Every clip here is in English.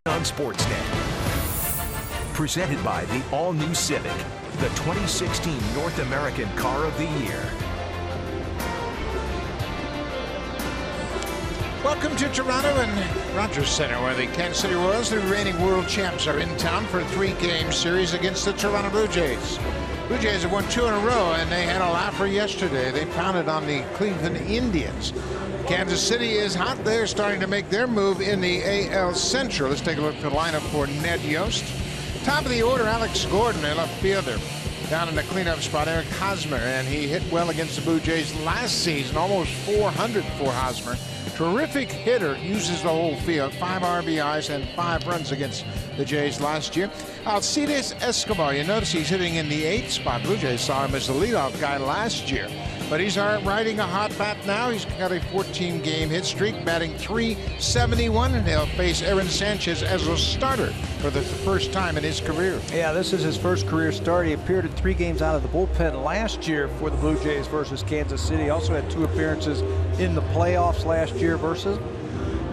on Sportsnet. Presented by the all-new Civic, the 2016 North American Car of the Year. Welcome to Toronto and Rogers Center, where the Kansas City Royals, the reigning world champs, are in town for a 3-game series against the Toronto Blue Jays. Blue Jays have won 2 in a row, and they had a laugher yesterday. They pounded on the Cleveland Indians. Kansas City is hot. They're starting to make their move in the AL Central. Let's take a look at the lineup for Ned Yost. Top of the order, Alex Gordon, a left fielder. Down in the cleanup spot, Eric Hosmer, and he hit well against the Blue Jays last season, almost 400 for Hosmer. Terrific hitter, uses the whole field, 5 RBIs and 5 runs against the Jays last year. Alcides Escobar, you notice he's hitting in the 8th spot. Blue Jays saw him as the leadoff guy last year, but he's riding a hot bat now. He's got a 14-game hit streak, batting .371, and he'll face Aaron Sanchez as a starter for the first time in his career. Yeah, this is his first career start. He appeared in 3 games out of the bullpen last year for the Blue Jays versus Kansas City. Also had 2 appearances in the playoffs last year versus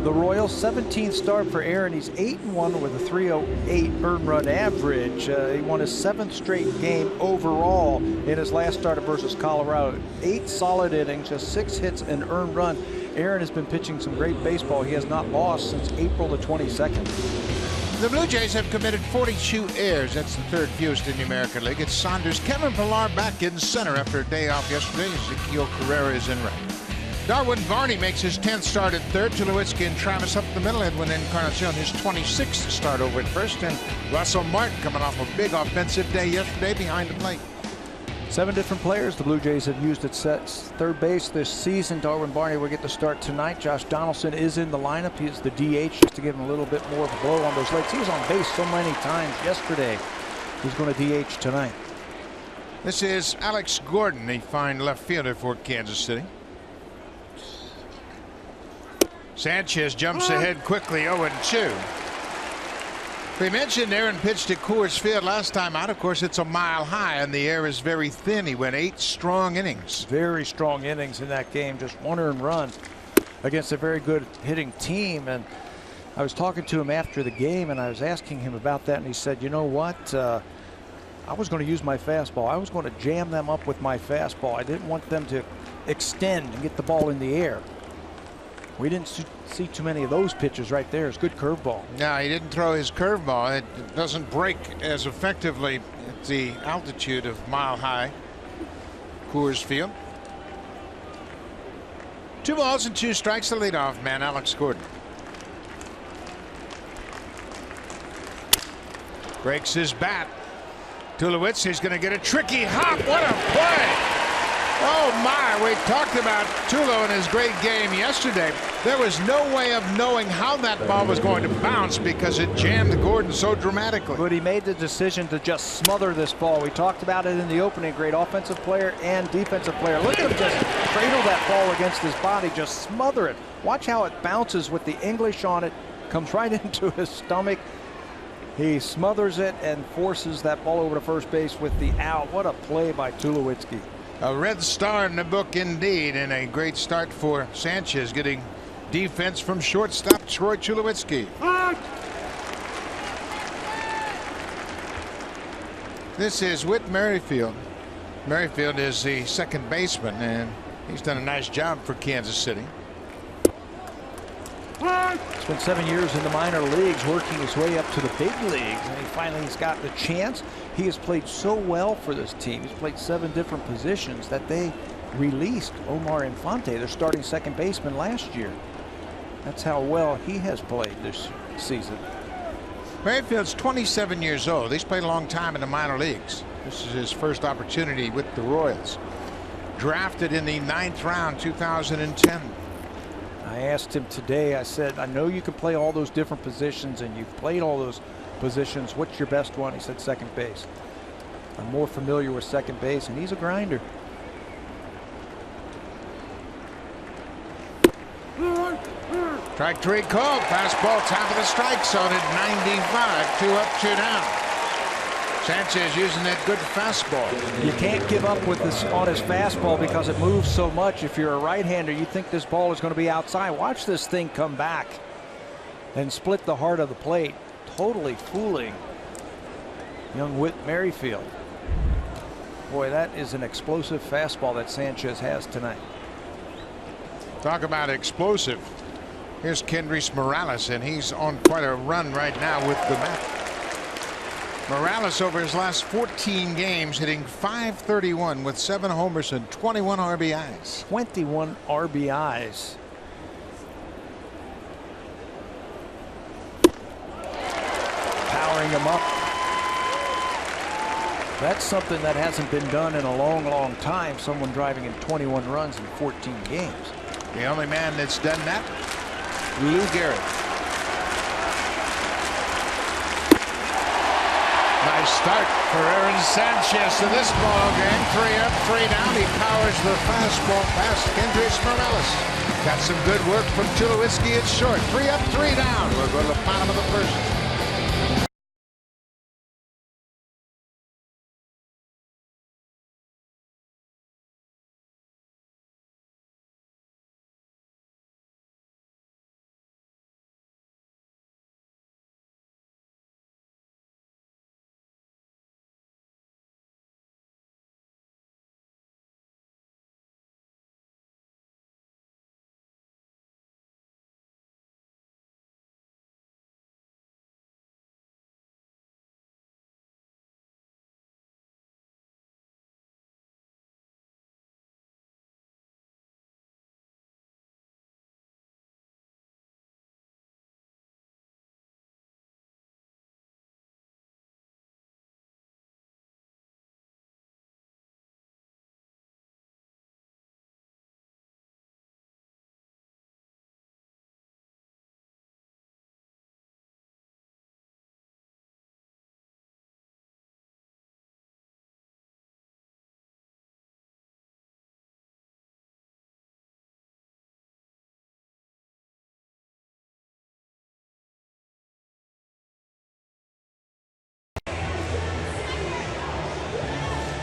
the Royals. 17th start for Aaron. He's 8-1 with a .308 earned run average. He won his 7th straight game overall in his last start versus Colorado. 8 solid innings, just 6 hits and earned run. Aaron has been pitching some great baseball. He has not lost since April the 22nd. The Blue Jays have committed 42 errors. That's the 3rd fewest in the American League. It's Saunders. Kevin Pillar back in center after a day off yesterday. Ezekiel Carrera is in right. Darwin Varney makes his 10th start at third. Tulowitzki and Travis up the middle. Edwin Encarnacion his 26th start over at first. And Russell Martin coming off a big offensive day yesterday behind the plate. 7 different players the Blue Jays have used at third base this season. Darwin Varney will get the start tonight. Josh Donaldson is in the lineup. He's the DH just to give him a little bit more of a blow on those legs. He was on base so many times yesterday. He's going to DH tonight. This is Alex Gordon, the fine left fielder for Kansas City. Sanchez jumps ahead quickly, 0-2. We mentioned Aaron pitched at Coors Field last time out. Of course, it's a mile high and the air is very thin. He went 8 strong innings. Very strong innings in that game. Just 1 earned run against a very good hitting team. And I was talking to him after the game and I was asking him about that. And he said, you know what? I was going to use my fastball. I was going to jam them up with my fastball. I didn't want them to extend and get the ball in the air. We didn't see too many of those pitches right there. It's good curveball. No, he didn't throw his curveball. It doesn't break as effectively at the altitude of Mile High Coors Field. 2 balls and 2 strikes. The leadoff man, Alex Gordon. Breaks his bat. Tulowitzki's going to get a tricky hop. What a play! Oh my, we talked about Tulo in his great game yesterday. There was no way of knowing how that ball was going to bounce because it jammed Gordon so dramatically. But he made the decision to just smother this ball. We talked about it in the opening. Great offensive player and defensive player. Look at him just cradle that ball against his body, just smother it. Watch how it bounces with the English on it, comes right into his stomach. He smothers it and forces that ball over to first base with the out. What a play by Tulowitzki. A red star in the book indeed, and a great start for Sanchez, getting defense from shortstop Troy Tulowitzki. This is Whit Merrifield. Merrifield is the 2nd baseman, and he's done a nice job for Kansas City. Spent 7 years in the minor leagues, working his way up to the big leagues, and he finally's got the chance. He has played so well for this team. He's played 7 different positions that they released Omar Infante, their starting 2nd baseman last year. That's how well he has played this season. Merrifield's 27 years old. He's played a long time in the minor leagues. This is his first opportunity with the Royals. Drafted in the 9th round, 2010. I asked him today, I said, I know you can play all those different positions and you've played all those positions. What's your best one? He said 2nd base. I'm more familiar with 2nd base, and he's a grinder. Strike 3 called. Fastball, top of the strike zone at 95. 2 up, 2 down. Sanchez using that good fastball. You can't give up with this on his fastball because it moves so much. If you're a right-hander, you think this ball is going to be outside. Watch this thing come back. and split the heart of the plate, totally fooling young Whit Merrifield. Boy, that is an explosive fastball that Sanchez has tonight. Talk about explosive. Here's Kendrys Morales, and he's on quite a run right now with the bat. Morales, over his last 14 games, hitting .531 with 7 homers and 21 RBIs. 21 RBIs. Powering him up. That's something that hasn't been done in a long time. Someone driving in 21 runs in 14 games. The only man that's done that, Lou Gehrig. Nice start for Aaron Sanchez to this ball game. 3 up, 3 down. He powers the fastball past Kendrys Morales. Got some good work from Tulowitzki at short. 3 up, 3 down. We'll go to the bottom of the first.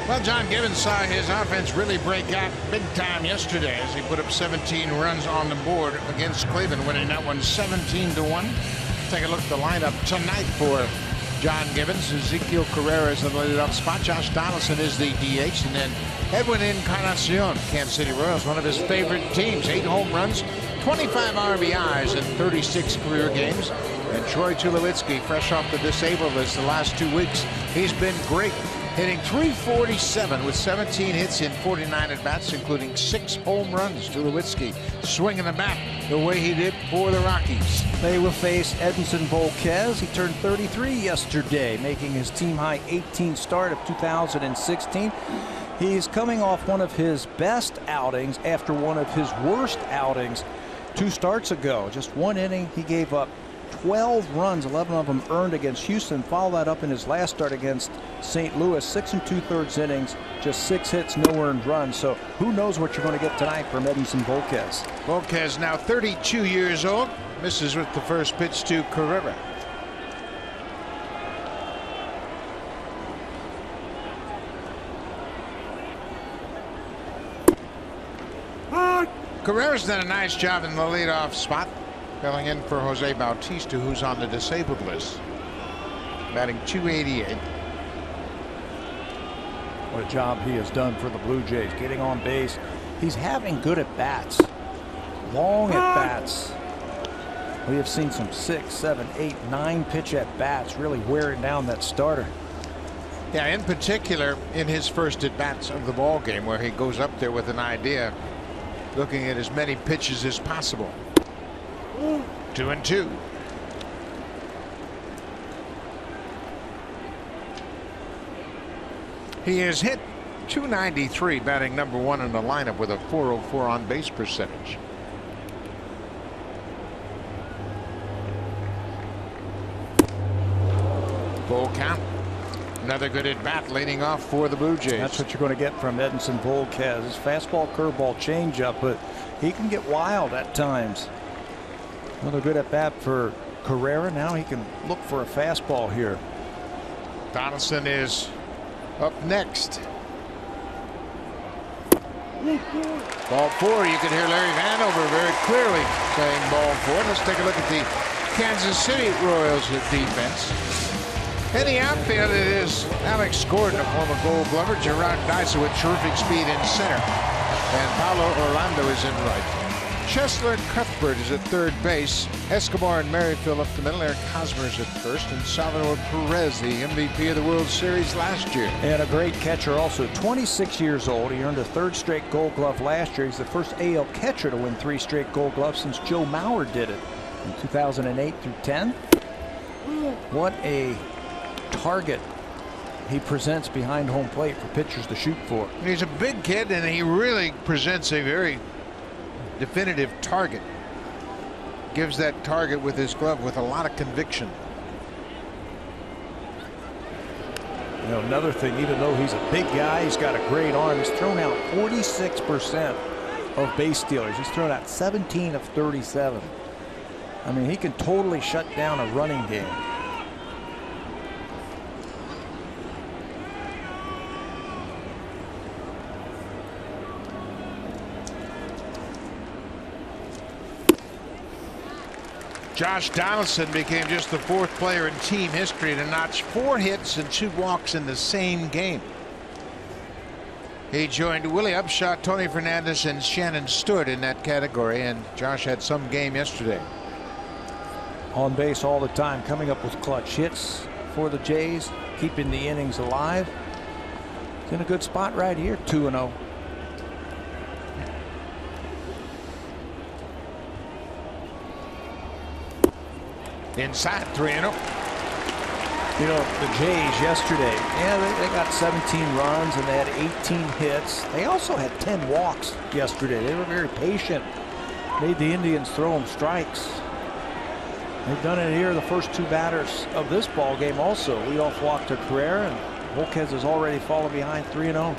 Well, John Gibbons saw his offense really break out big time yesterday as he put up 17 runs on the board against Cleveland, winning that one 17-1. Take a look at the lineup tonight for John Gibbons. Ezekiel Carrera is in the leadoff spot. Josh Donaldson is the DH, and then Edwin Encarnacion, Kansas City Royals, one of his favorite teams. 8 home runs, 25 RBIs in 36 career games. And Troy Tulowitzki, fresh off the disabled list the last 2 weeks, he's been great. Hitting .347 with 17 hits in 49 at-bats, including 6 home runs. Tulowitzki swinging the bat the way he did for the Rockies. They will face Edinson Volquez. He turned 33 yesterday, making his team-high 18th start of 2016. He's coming off one of his best outings after one of his worst outings 2 starts ago. Just 1 inning, he gave up 12 runs, 11 of them earned against Houston. Follow that up in his last start against St. Louis. 6 2/3 innings, just 6 hits, no earned runs. So who knows what you're going to get tonight from Edinson Volquez. Volquez now 32 years old. Misses with the first pitch to Carrera. Carrera's done a nice job in the leadoff spot, filling in for Jose Bautista, who's on the disabled list, batting .288. What a job he has done for the Blue Jays, getting on base. He's having good at-bats, long at-bats. We have seen some 6, 7, 8, 9 pitch at-bats, really wearing down that starter. Yeah, in particular in his first at-bats of the ball game, where he goes up there with an idea, looking at as many pitches as possible. 2-2. He has hit .293, batting number 1 in the lineup with a .404 on base percentage. Full count. Another good at bat leading off for the Blue Jays. That's what you're going to get from Edinson Volquez. His fastball, curveball, changeup, but he can get wild at times. Another good at bat for Carrera. Now he can look for a fastball here. Donaldson is up next. Ball 4. You can hear Larry Vanover very clearly saying ball 4. Let's take a look at the Kansas City Royals defense. In the outfield, it is Alex Gordon, a former Gold Glover, Gerard Dyson with terrific speed in center, and Paulo Orlando is in right. Chesler Cuthbert is at third base. Escobar and Merrifield up the middle. Eric Hosmer is at first, and Salvador Perez, the MVP of the World Series last year. And a great catcher also, 26 years old. He earned a third straight Gold Glove last year. He's the first AL catcher to win 3 straight Gold Gloves since Joe Mauer did it in 2008 through 10. What a target he presents behind home plate for pitchers to shoot for. He's a big kid, and he really presents a very definitive target. Gives that target with his glove with a lot of conviction. You know, another thing, even though he's a big guy, he's got a great arm. He's thrown out 46% of base stealers. He's thrown out 17 of 37. I mean, he can totally shut down a running game. Josh Donaldson became just the 4th player in team history to notch 4 hits and 2 walks in the same game. He joined Willie Upshot, Tony Fernandez, and Shannon Stewart in that category, and Josh had some game yesterday. On base all the time, coming up with clutch hits for the Jays, keeping the innings alive. He's in a good spot right here, 2-0. Inside, 3-0. You know, the Jays yesterday, yeah, they got 17 runs and they had 18 hits. They also had 10 walks yesterday. They were very patient. Made the Indians throw them strikes. They've done it here the first 2 batters of this ball game also. Leadoff walk to Carrera, and Volquez has already fallen behind 3-0.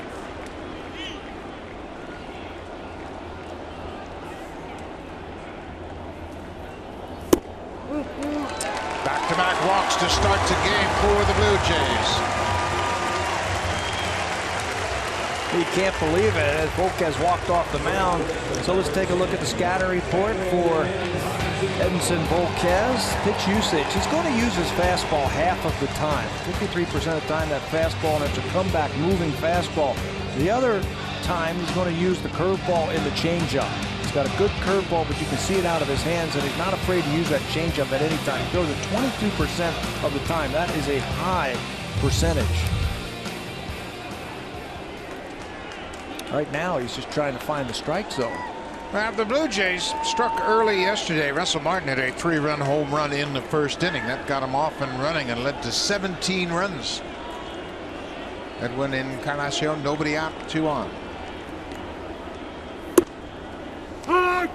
Back-to-back walks to start the game for the Blue Jays. You can't believe it as Volquez walked off the mound. So let's take a look at the scatter report for Edinson Volquez. Pitch usage. He's going to use his fastball half of the time. 53% of the time that fastball, and it's a comeback moving fastball. The other time he's going to use the curveball in the changeup. He's got a good curveball, but you can see it out of his hands, and he's not afraid to use that changeup at any time. He throws it 22% of the time. That is a high percentage. Right now, he's just trying to find the strike zone. Well, the Blue Jays struck early yesterday. Russell Martin had a 3-run home run in the first inning. That got him off and running and led to 17 runs. Edwin Encarnacion, nobody out, 2 on.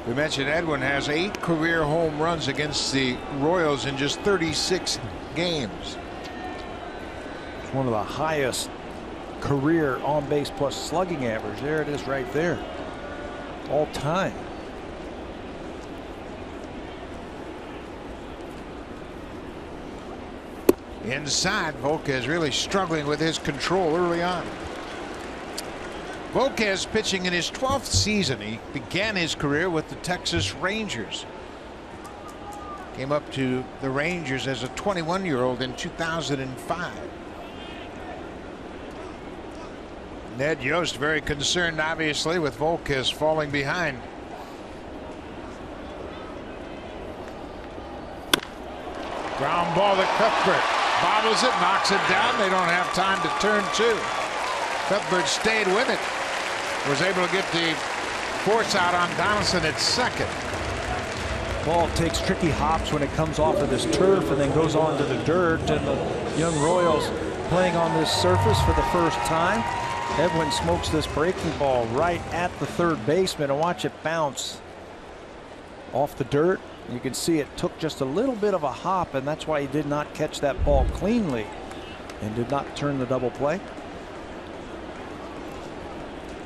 We mentioned Edwin has 8 career home runs against the Royals in just 36 games. It's one of the highest career on base plus slugging average. There it is right there. All time. Inside, Volquez really struggling with his control early on. Volquez pitching in his 12th season. He began his career with the Texas Rangers. Came up to the Rangers as a 21-year-old in 2005. Ned Yost very concerned, obviously, with Volquez falling behind. Ground ball to Cuthbert. Bobbles it, knocks it down. They don't have time to turn 2. Cuthbert stayed with it. Was able to get the force out on Donaldson at second. Ball takes tricky hops when it comes off of this turf and then goes on to the dirt. And the young Royals playing on this surface for the first time. Edwin smokes this breaking ball right at the third baseman, and watch it bounce off the dirt. You can see it took just a little bit of a hop, and that's why he did not catch that ball cleanly and did not turn the double play.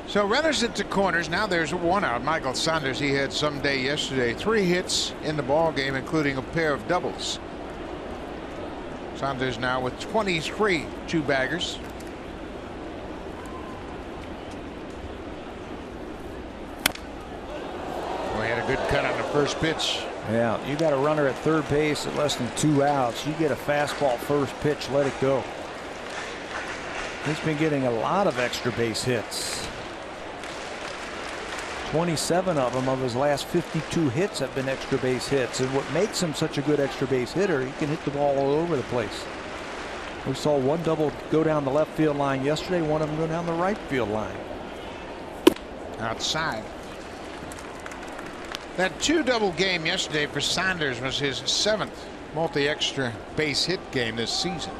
So runners at the corners. Now there's 1 out. Michael Saunders, he had some day yesterday. 3 hits in the ball game, including a pair of doubles. Saunders now with 23 2-baggers. We had a good cut on the first pitch. Yeah, you got a runner at third base at less than 2 outs. You get a fastball first pitch, let it go. He's been getting a lot of extra base hits. 27 of them of his last 52 hits have been extra base hits. And what makes him such a good extra base hitter, he can hit the ball all over the place. We saw one double go down the left field line yesterday, one of them go down the right field line. Outside. That 2-double game yesterday for Saunders was his 7th multi-extra base hit game this season.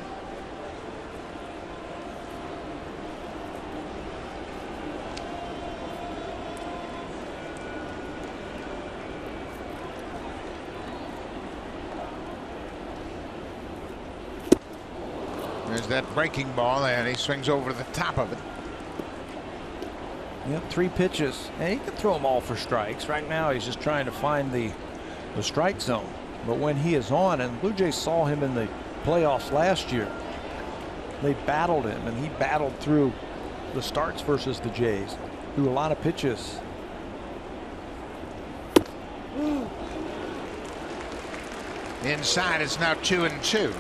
There's that breaking ball, and he swings over the top of it. Yep, 3 pitches, and he can throw them all for strikes. Right now, he's just trying to find the strike zone. But when he is on, and the Blue Jays saw him in the playoffs last year, they battled him, and he battled through the starts versus the Jays. Threw a lot of pitches. Inside, it's now 2-2.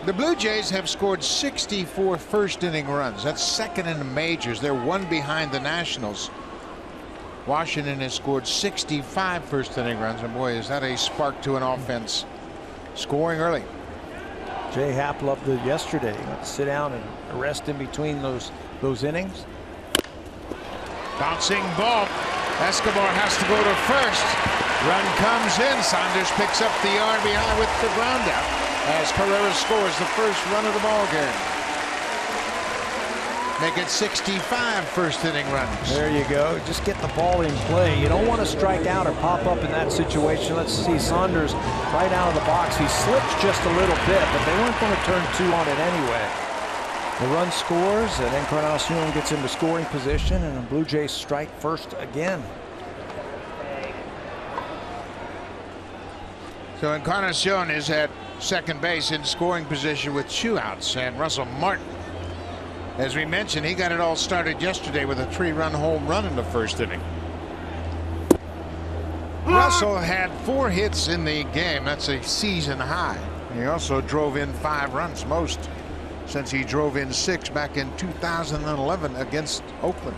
The Blue Jays have scored 64 first-inning runs. That's second in the majors. They're 1 behind the Nationals. Washington has scored 65 first-inning runs, and boy, is that a spark to an offense. Scoring early. Jay Happ loved it yesterday. He got to sit down and rest in between those innings. Bouncing ball. Escobar has to go to first. Run comes in. Saunders picks up the RBI with the ground out, as Carrera scores the first run of the ball game. Make it 65 first-inning runs. There you go. Just get the ball in play. You don't want to strike out or pop up in that situation. Let's see Saunders right out of the box. He slips just a little bit, but they weren't going to turn 2 on it anyway. The run scores, and Encarnacion gets into scoring position, and the Blue Jays strike first again. So Encarnacion is at second base in scoring position with 2 outs, and Russell Martin, as we mentioned, he got it all started yesterday with a 3-run home run in the first inning. Russell had 4 hits in the game. That's a season high. He also drove in 5 runs, most since he drove in 6 back in 2011 against Oakland.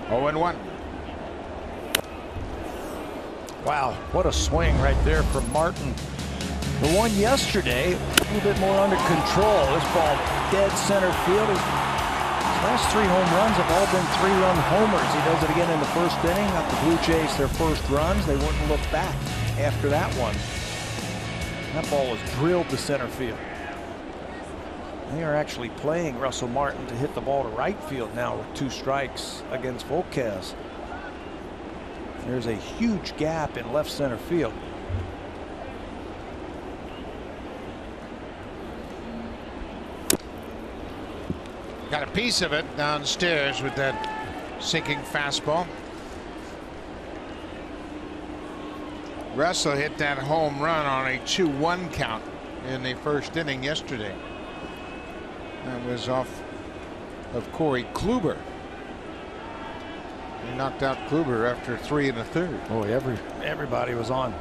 Oh, and 1. Wow, what a swing right there from Martin. The one yesterday, a little bit more under control. This ball dead center field. His last 3 home runs have all been 3-run homers. He does it again in the first inning. Got the Blue Jays their first runs. They wouldn't look back after that one. That ball was drilled to center field. They are actually playing Russell Martin to hit the ball to right field now with 2 strikes against Volquez. There's a huge gap in left center field. Got a piece of it downstairs with that sinking fastball. Russell hit that home run on a 2-1 count in the first inning yesterday. That was off of Corey Kluber. He knocked out Kluber after 3 1/3. Oh, everybody was on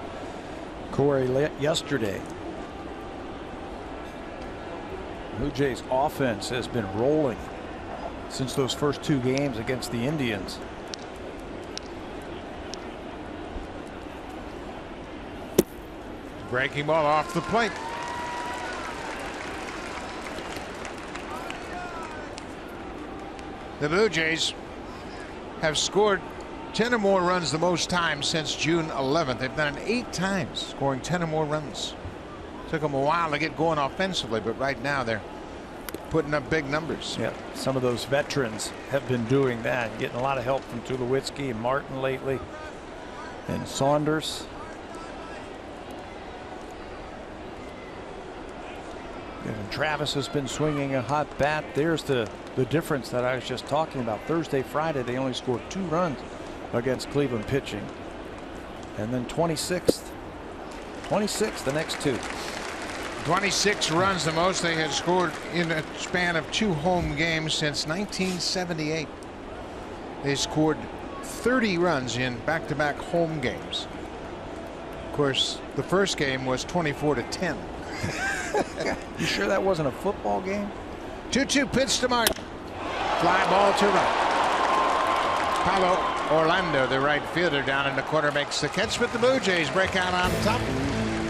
Corey yesterday. Blue Jays offense has been rolling since those first 2 games against the Indians. Breaking ball off the plate. The Blue Jays have scored 10 or more runs the most times since June 11th. They've done it 8 times, scoring 10 or more runs. Took them a while to get going offensively, but right now they're putting up big numbers. Yeah, some of those veterans have been doing that, getting a lot of help from Tulowitzki and Martin lately, and Saunders. And Travis has been swinging a hot bat. There's the difference that I was just talking about. Thursday, Friday, they only scored 2 runs against Cleveland pitching. And then 26th the next 2. 26 runs, the most they had scored in a span of 2 home games since 1978. They scored 30 runs in back-to-back home games. Of course, the first game was 24-10. You sure that wasn't a football game? 2-2 pitch to Martin. Fly ball to right. Paulo Orlando, the right fielder, down in the corner, makes the catch, but the Blue Jays break out on top.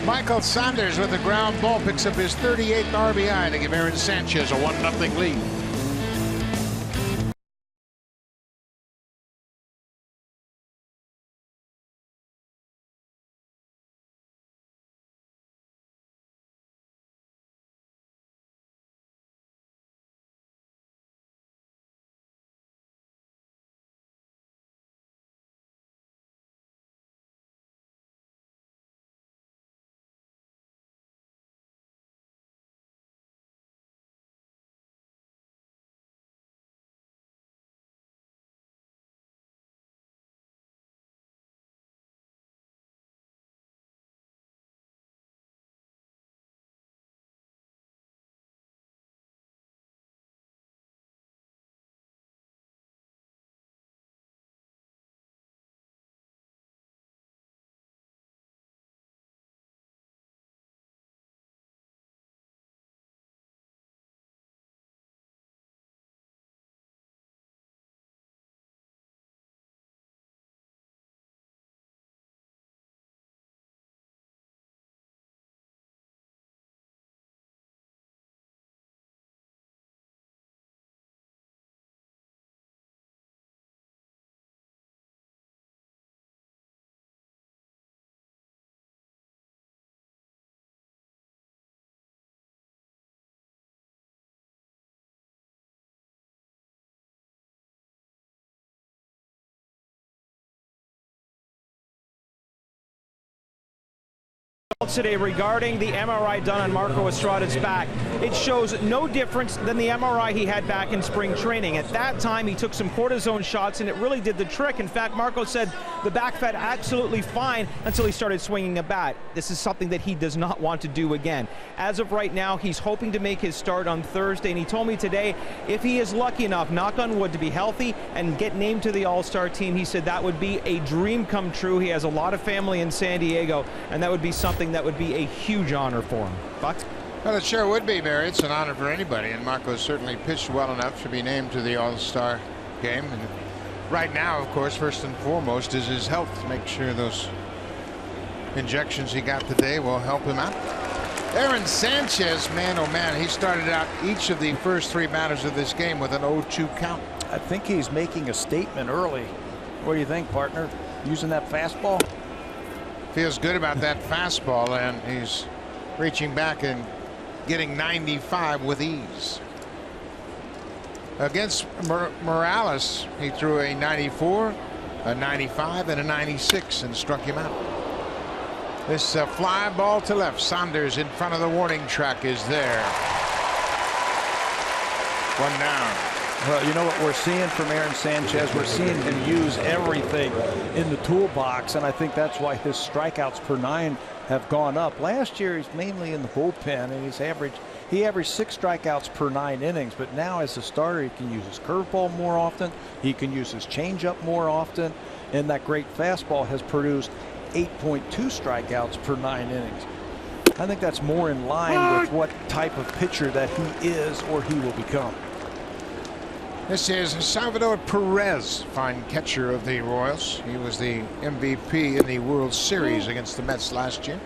Michael Saunders with a ground ball picks up his 38th RBI to give Aaron Sanchez a 1-0 lead. Today regarding the MRI done on Marco Estrada's back. It shows no difference than the MRI he had back in spring training. At that time, he took some cortisone shots, and it really did the trick. In fact, Marco said the back felt absolutely fine until he started swinging a bat. This is something that he does not want to do again. As of right now, he's hoping to make his start on Thursday, and he told me today if he is lucky enough, knock on wood, to be healthy and get named to the All-Star team, he said that would be a dream come true. He has a lot of family in San Diego, and that would be something that would be a huge honor for him. Buck? Well, it sure would be, Barry. It's an honor for anybody, and Marco certainly pitched well enough to be named to the All-Star game. And right now, of course, first and foremost is his health. Make sure those injections he got today will help him out. Aaron Sanchez, man, oh man, he started out each of the first 3 batters of this game with an 0-2 count. I think he's making a statement early. What do you think, partner? Using that fastball? Feels good about that fastball, and he's reaching back and getting 95 with ease. Against Morales, he threw a 94, a 95, and a 96 and struck him out. This fly ball to left. Saunders in front of the warning track is there. 1 down. Well, you know what we're seeing from Aaron Sanchez? We're seeing him use everything in the toolbox, and I think that's why his strikeouts per 9 have gone up. Last year, he's mainly in the bullpen, and he averaged 6 strikeouts per 9 innings, but now as a starter, he can use his curveball more often, he can use his changeup more often, and that great fastball has produced 8.2 strikeouts per 9 innings. I think that's more in line with what type of pitcher that he is or he will become. This is Salvador Perez, fine catcher of the Royals. He was the MVP in the World Series against the Mets last year.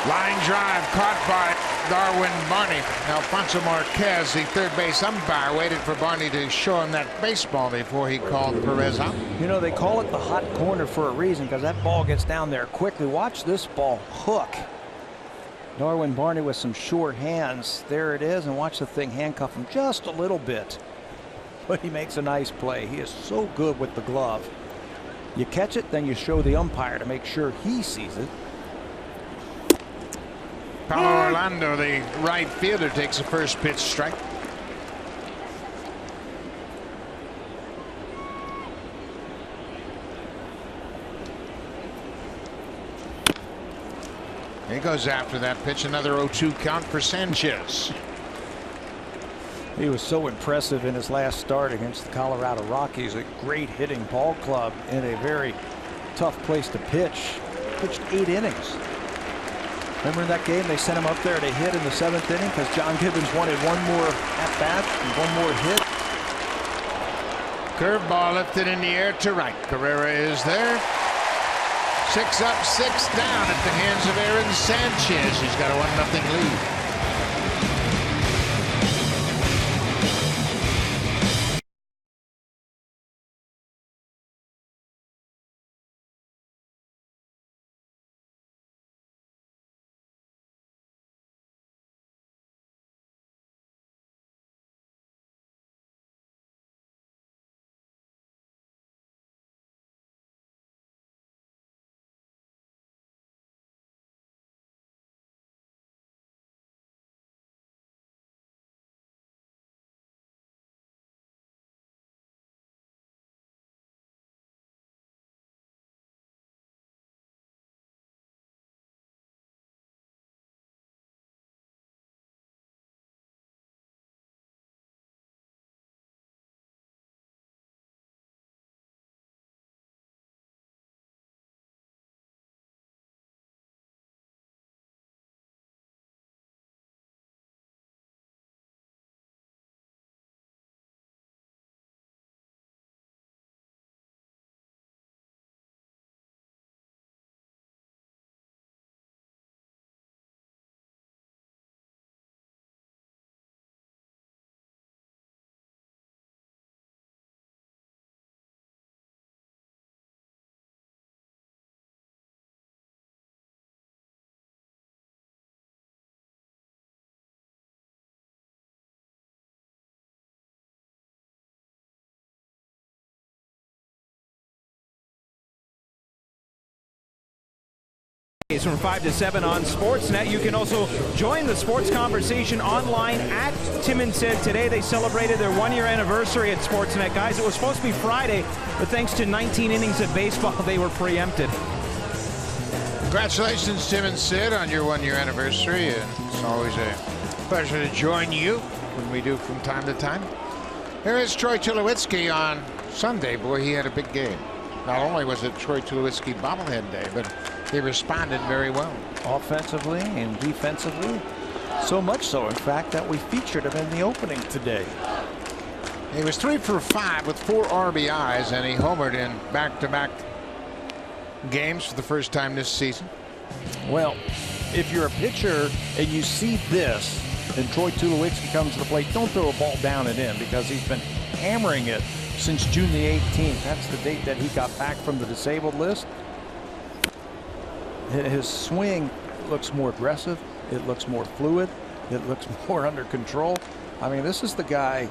Line drive caught by Darwin Barney. Alfonso Marquez, the third base umpire, waited for Barney to show him that baseball before he called Perez out. You know, they call it the hot corner for a reason, because that ball gets down there quickly. Watch this ball hook. Darwin Barney with some sure hands. There it is, and watch the thing handcuff him just a little bit. But he makes a nice play. He is so good with the glove. You catch it, then you show the umpire to make sure he sees it. Paulo Orlando, the right fielder, takes the first pitch strike. He goes after that pitch. Another 0-2 count for Sanchez. He was so impressive in his last start against the Colorado Rockies. A great hitting ball club in a very tough place to pitch. Pitched 8 innings. Remember in that game they sent him up there to hit in the 7th inning because John Gibbons wanted one more at bat and one more hit. Curveball lifted in the air to right. Carrera is there. 6 up, 6 down at the hands of Aaron Sanchez. He's got a 1-0 lead. From 5 to 7 on Sportsnet. You can also join the sports conversation online at Tim and Sid. Today they celebrated their 1-year anniversary at Sportsnet. Guys, it was supposed to be Friday, but thanks to 19 innings of baseball, they were preempted. Congratulations, Tim and Sid, on your 1-year anniversary. It's always a pleasure to join you when we do from time to time. Here is Troy Tulowitzki on Sunday. Boy, he had a big game. Not only was it Troy Tulowitzki bobblehead day, but he responded very well. Offensively and defensively. So much so, in fact, that we featured him in the opening today. He was 3 for 5 with 4 RBIs, and he homered in back-to-back games for the first time this season. Well, if you're a pitcher and you see this, and Troy Tulowitzki comes to the plate, don't throw a ball down and in because he's been hammering it since June the 18th. That's the date that he got back from the disabled list. His swing looks more aggressive. It looks more fluid. It looks more under control. I mean, this is the guy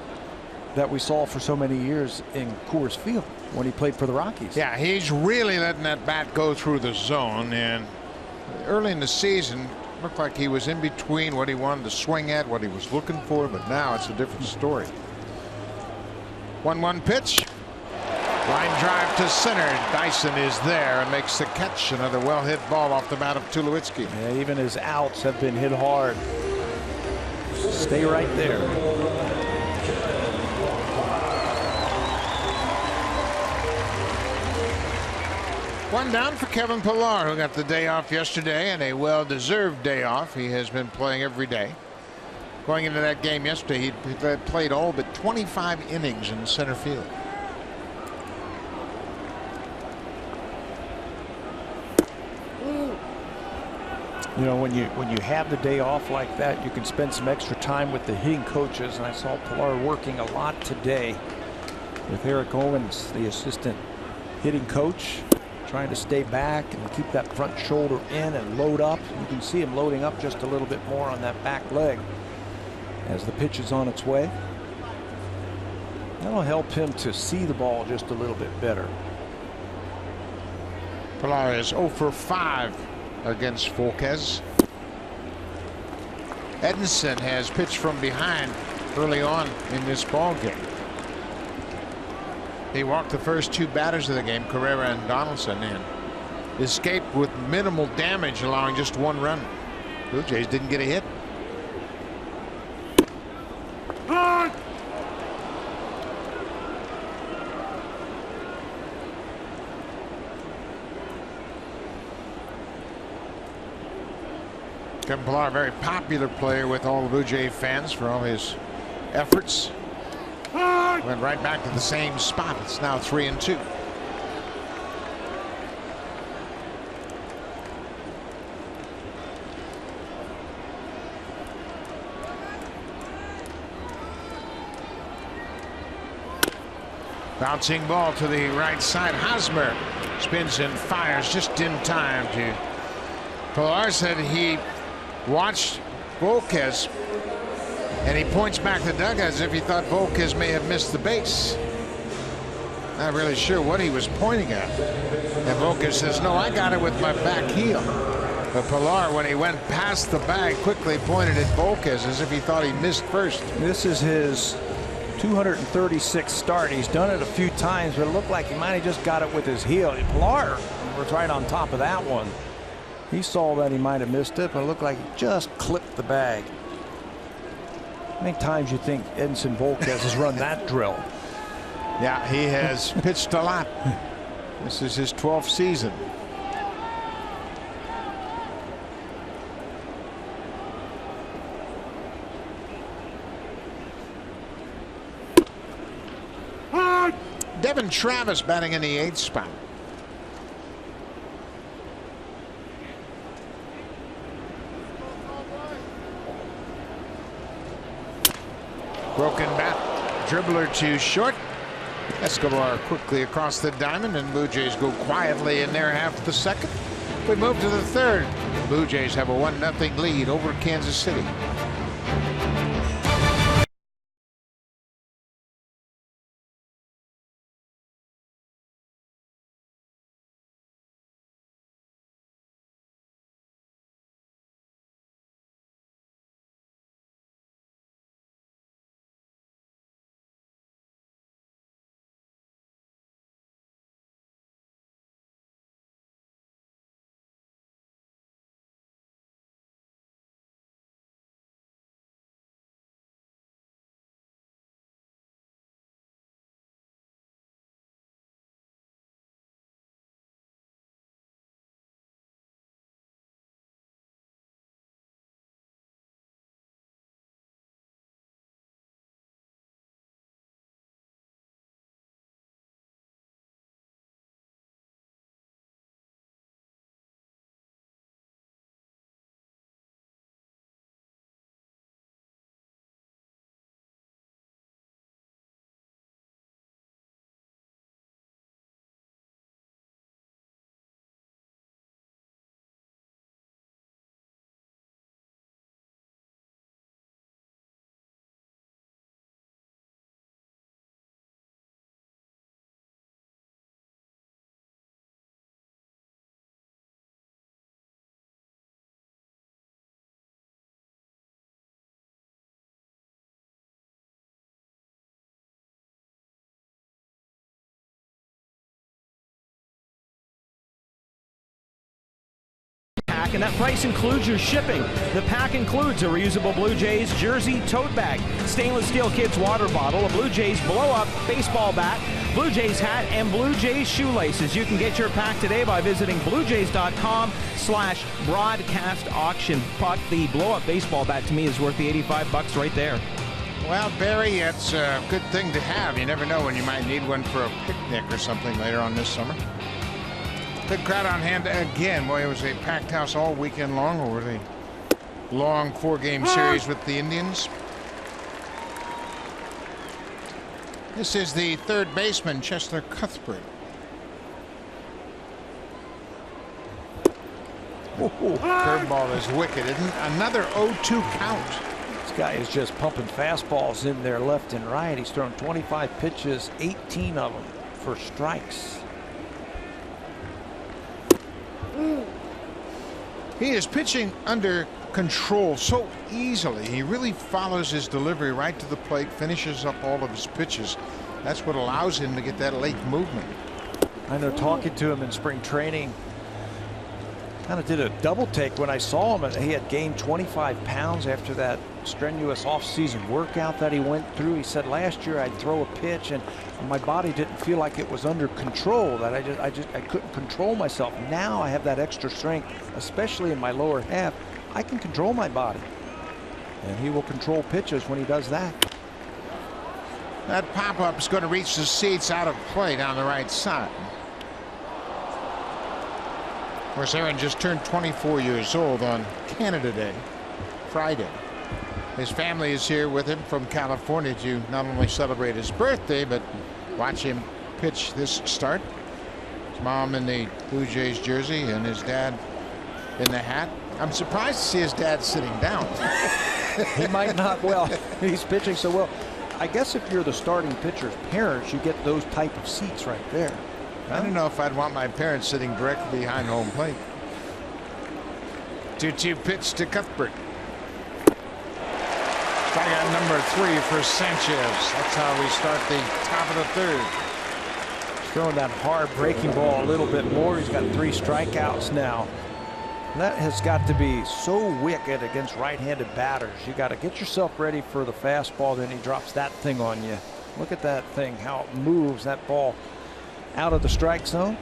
that we saw for so many years in Coors Field when he played for the Rockies. Yeah, he's really letting that bat go through the zone. And early in the season, looked like he was in between what he wanted to swing at, what he was looking for. But now it's a different story. 1-1 pitch. Line drive to center. Dyson is there and makes the catch. Another well-hit ball off the bat of Tulowitzki. Yeah, even his outs have been hit hard. Stay right there. One down for Kevin Pillar, who got the day off yesterday, and a well-deserved day off. He has been playing every day. Going into that game yesterday, he played all but 25 innings in center field. You know, when you have the day off like that, you can spend some extra time with the hitting coaches. And I saw Pillar working a lot today with Eric Owens, the assistant hitting coach, trying to stay back and keep that front shoulder in and load up. You can see him loading up just a little bit more on that back leg as the pitch is on its way. That'll help him to see the ball just a little bit better. Pillar is 0 for 5 against Volquez. Edinson has pitched from behind early on in this ball game. He walked the first 2 batters of the game, Carrera and Donaldson, and escaped with minimal damage, allowing just 1 run. Blue Jays didn't get a hit. Kevin Pillar, a very popular player with all the Blue Jay fans for all his efforts. Went right back to the same spot. It's now 3-2. Bouncing ball to the right side. Hosmer spins and fires just in time to. Pillar said he watched Volquez, and he points back the dugout as if he thought Volquez may have missed the base. Not really sure what he was pointing at. And Volquez says, no, I got it with my back heel. But Pillar, when he went past the bag, quickly pointed at Volquez as if he thought he missed first. This is his 236th start. He's done it a few times, but it looked like he might have just got it with his heel. Pillar was right on top of that one. He saw that he might have missed it, but it looked like he just clipped the bag. How many times you think Edinson Volquez has run that drill? Yeah, he has pitched a lot. This is his 12th season. Devin Travis batting in the 8th spot. Broken bat, dribbler to short. Escobar quickly across the diamond, and Blue Jays go quietly in their half of the second. We move to the third. Blue Jays have a 1-0 lead over Kansas City. And that price includes your shipping. The pack includes a reusable Blue Jays jersey tote bag, stainless steel kids water bottle, a Blue Jays blow-up baseball bat, Blue Jays hat, and Blue Jays shoelaces. You can get your pack today by visiting bluejays.com/broadcast auction. The blow-up baseball bat to me is worth the $85 right there. Well, Barry, it's a good thing to have. You never know when you might need one for a picnic or something later on this summer. Good crowd on hand again. Boy, it was a packed house all weekend long over the long 4-game series with the Indians. This is the third baseman, Chester Cuthbert. Curveball is wicked, isn't it? Another 0-2 count. This guy is just pumping fastballs in there left and right. He's thrown 25 pitches, 18 of them for strikes. He is pitching under control so easily. He really follows his delivery right to the plate, finishes up all of his pitches. That's what allows him to get that late movement. I know, talking to him in spring training, kind of did a double take when I saw him. He had gained 25 pounds after that strenuous off-season workout that he went through. He said last year I'd throw a pitch and my body didn't feel like it was under control, that I couldn't control myself. Now I have that extra strength, especially in my lower half. I can control my body, and he will control pitches when he does that. That pop-up is going to reach the seats out of play down the right side. Of course, Aaron just turned 24 years old on Canada Day, Friday. His family is here with him from California to not only celebrate his birthday, but watch him pitch this start. His mom in the Blue Jays jersey and his dad in the hat. I'm surprised to see his dad sitting down. He might not. Well, he's pitching so well. I guess if you're the starting pitcher's parents, you get those type of seats right there. I don't know if I'd want my parents sitting directly behind home plate. 2-2 pitch to Cuthbert. Strikeout number 3 for Sanchez. That's how we start the top of the third. He's throwing that hard breaking ball a little bit more. He's got 3 strikeouts now. That has got to be so wicked against right-handed batters. You got to get yourself ready for the fastball, then he drops that thing on you. Look at that thing, how it moves that ball out of the strike zone.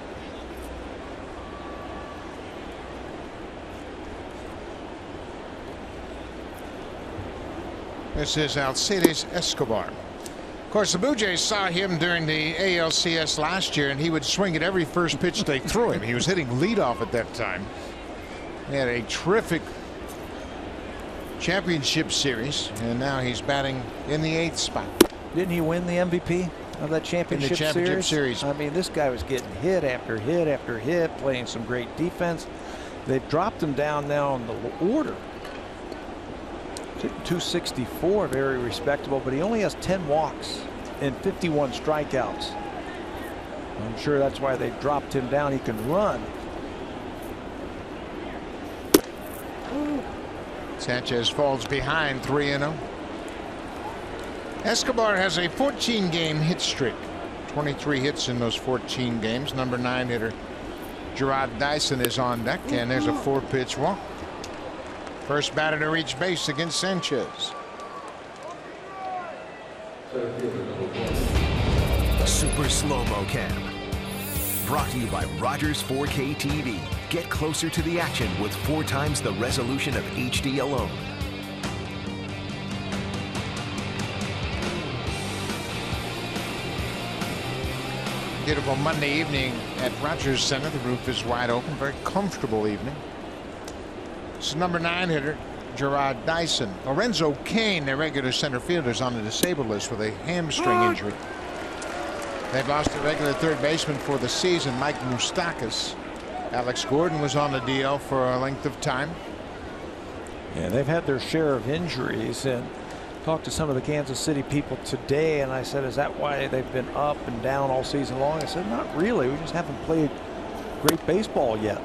This is Alcides Escobar. Of course, the Blue Jays saw him during the ALCS last year, and he would swing at every first pitch they threw him. He was hitting leadoff at that time. He had a terrific championship series, and now he's batting in the 8th spot. Didn't he win the MVP of that championship series? I mean, this guy was getting hit after hit after hit, playing some great defense. They've dropped him down now on the order. 264, very respectable, but he only has 10 walks and 51 strikeouts. I'm sure that's why they dropped him down. He can run. Sanchez falls behind 3-0. Escobar has a 14-game hit streak. 23 hits in those 14 games. Number 9 hitter Gerard Dyson is on deck, and there's a 4-pitch walk. First batter to reach base against Sanchez. Super Slow-Mo Cam. Brought to you by Rogers 4K TV. Get closer to the action with 4 times the resolution of HD alone. Beautiful Monday evening at Rogers Center. The roof is wide open. Very comfortable evening. This is number 9 hitter Gerard Dyson. Lorenzo Cain, their regular center fielder, is on the disabled list with a hamstring injury. They've lost a regular third baseman for the season, Mike Moustakas. Alex Gordon was on the DL for a length of time. Yeah, they've had their share of injuries, and talked to some of the Kansas City people today, and I said, is that why they've been up and down all season long? I said, not really. We just haven't played great baseball yet.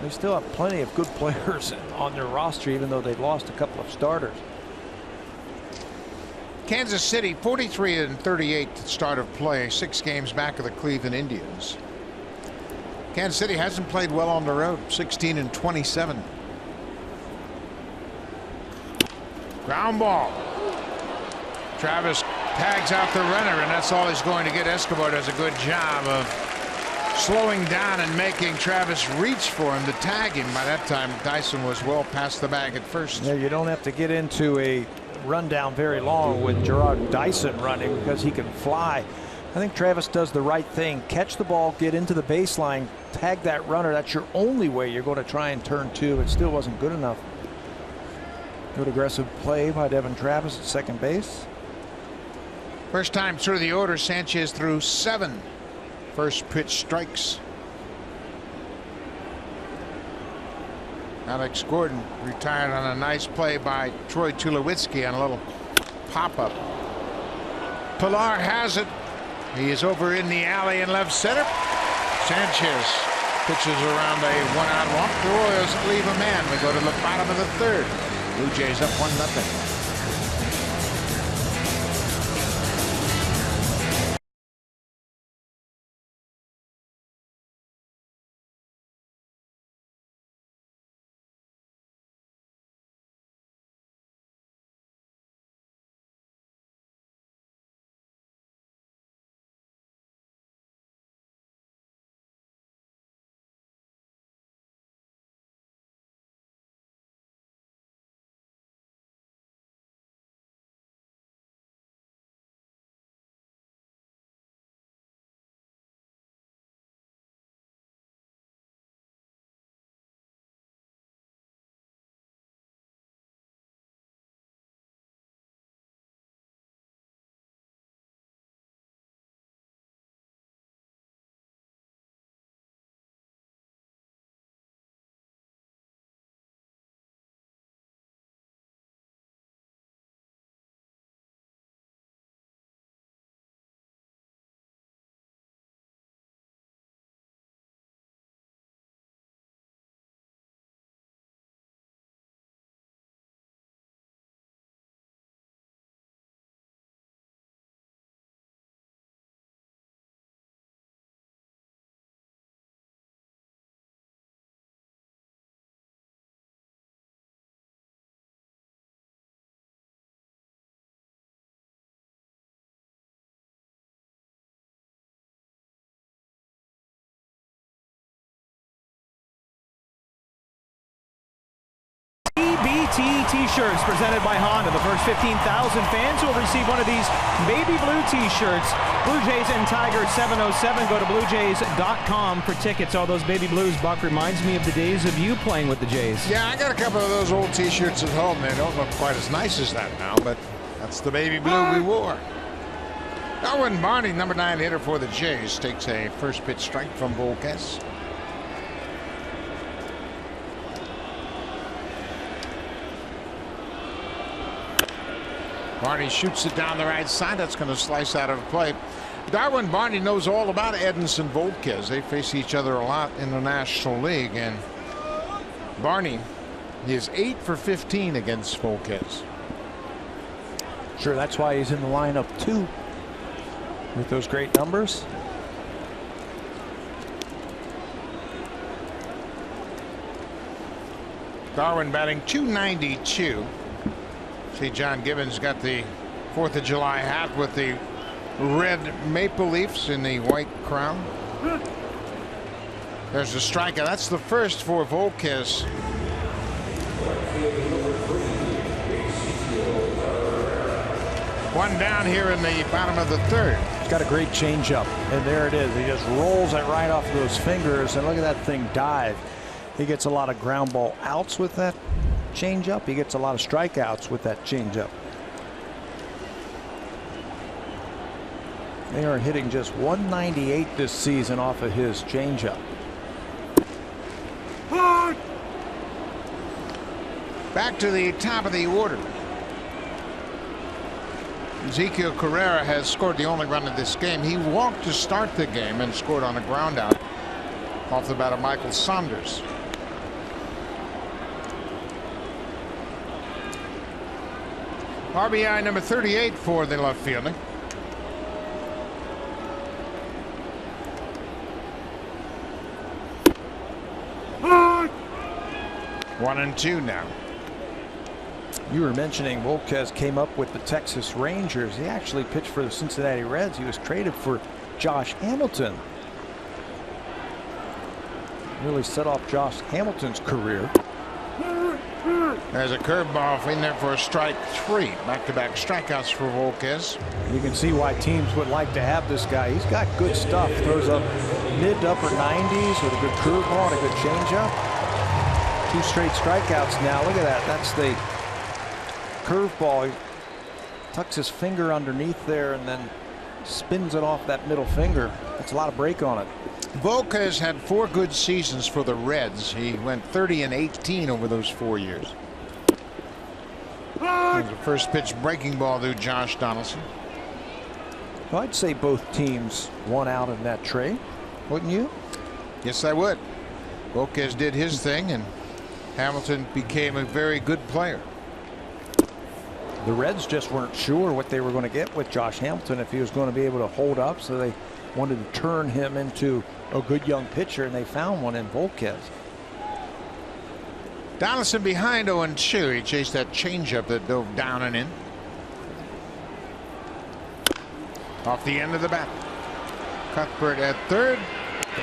They still have plenty of good players on their roster, even though they've lost a couple of starters. Kansas City 43-38 at start of play, 6 games back of the Cleveland Indians. Kansas City hasn't played well on the road, 16-27. Ground ball. Travis tags out the runner, and that's all he's going to get. Escobar does a good job of slowing down and making Travis reach for him to tag him. By that time, Dyson was well past the bag at first. Yeah, you don't have to get into a rundown very long with Gerard Dyson running, because he can fly. I think Travis does the right thing. Catch the ball, get into the baseline, tag that runner. That's your only way you're going to try and turn 2. It still wasn't good enough. Good aggressive play by Devin Travis at second base. First time through the order, Sanchez threw 7 first pitch strikes. Alex Gordon retired on a nice play by Troy Tulowitzki on a little pop-up. Pilar has it. He is over in the alley in left center. Sanchez Pitches around a 1-out walk. The Royals leave a man. We go to the bottom of the third. Blue Jays up 1-0. BT t-shirts presented by Honda. The first 15,000 fans will receive one of these baby blue t-shirts. Blue Jays and Tigers 707. Go to bluejays.com for tickets. All those baby blues, Buck, reminds me of the days of you playing with the Jays. Yeah, I got a couple of those old t-shirts at home. They don't look quite as nice as that now, but that's the baby blue we wore. Darwin Barney, number 9 hitter for the Jays, takes a first pitch strike from Volquez. Barney shoots it down the right side. That's going to slice out of play. Darwin Barney knows all about Edinson Volquez. They face each other a lot in the National League, and Barney is 8 for 15 against Volquez. Sure, that's why he's in the lineup too, with those great numbers. Darwin batting .292. See, John Gibbons got the 4th of July hat with the red maple leafs in the white crown. There's a strikeout. That's the first for Volquez. One down here in the bottom of the third. He's got a great changeup, and there it is. He just rolls it right off those fingers, and look at that thing dive. He gets a lot of ground ball outs with that changeup. He gets a lot of strikeouts with that changeup. They are hitting just 198 this season off of his changeup. Back to the top of the order. Ezekiel Carrera has scored the only run of this game. He walked to start the game and scored on a ground out off the bat of Michael Saunders. RBI number 38 for the left fielder. One and two now. You were mentioning Volquez came up with the Texas Rangers. He actually pitched for the Cincinnati Reds. He was traded for Josh Hamilton. Really set off Josh Hamilton's career. There's a curveball in there for a strike 3. Back-to-back strikeouts for Volquez. You can see why teams would like to have this guy. He's got good stuff. Throws up mid to upper 90s with a good curveball and a good changeup. 2 straight strikeouts now. Look at that. That's the curveball. He tucks his finger underneath there and then spins it off that middle finger. That's a lot of break on it. Volquez had 4 good seasons for the Reds. He went 30 and 18 over those 4 years. The first pitch breaking ball to Josh Donaldson. Well, I'd say both teams won out in that trade, wouldn't you? Yes, I would. Volquez did his thing, and Hamilton became a very good player. The Reds just weren't sure what they were going to get with Josh Hamilton, if he was going to be able to hold up, so they wanted to turn him into a good young pitcher, and they found one in Volquez. Donaldson behind 0-2. He chased that changeup that dove down and in. Off the end of the bat. Cuthbert at third.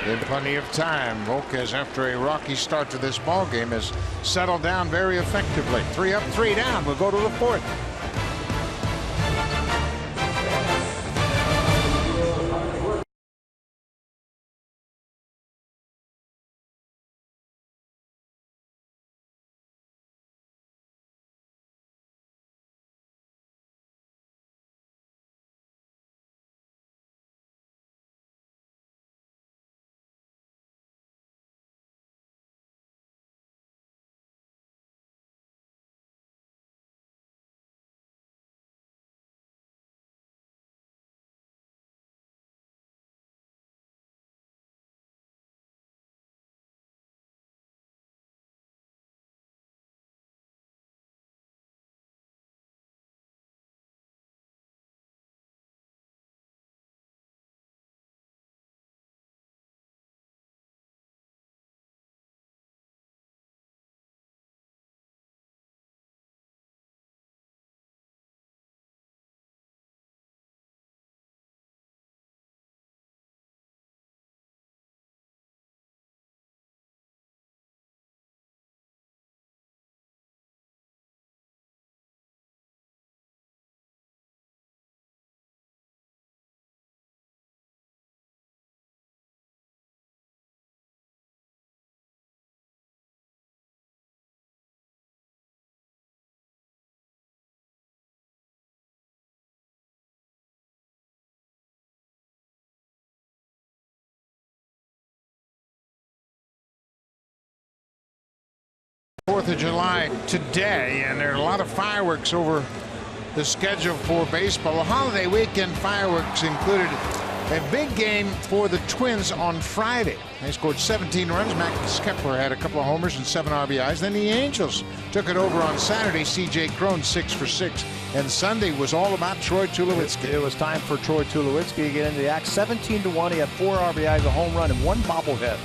In plenty of time. Volquez, after a rocky start to this ball game, has settled down very effectively. 3 up, 3 down. We'll go to the fourth. Fourth of July today, and there are a lot of fireworks over the schedule for baseball. The holiday weekend fireworks included a big game for the Twins on Friday. They scored 17 runs. Max Kepler had a couple of homers and 7 RBIs. Then the Angels took it over on Saturday. C.J. Cron 6 for 6. And Sunday was all about Troy Tulowitzki. It was time for Troy Tulowitzki to get into the act. 17-1. He had 4 RBIs, a home run, and 1 bobblehead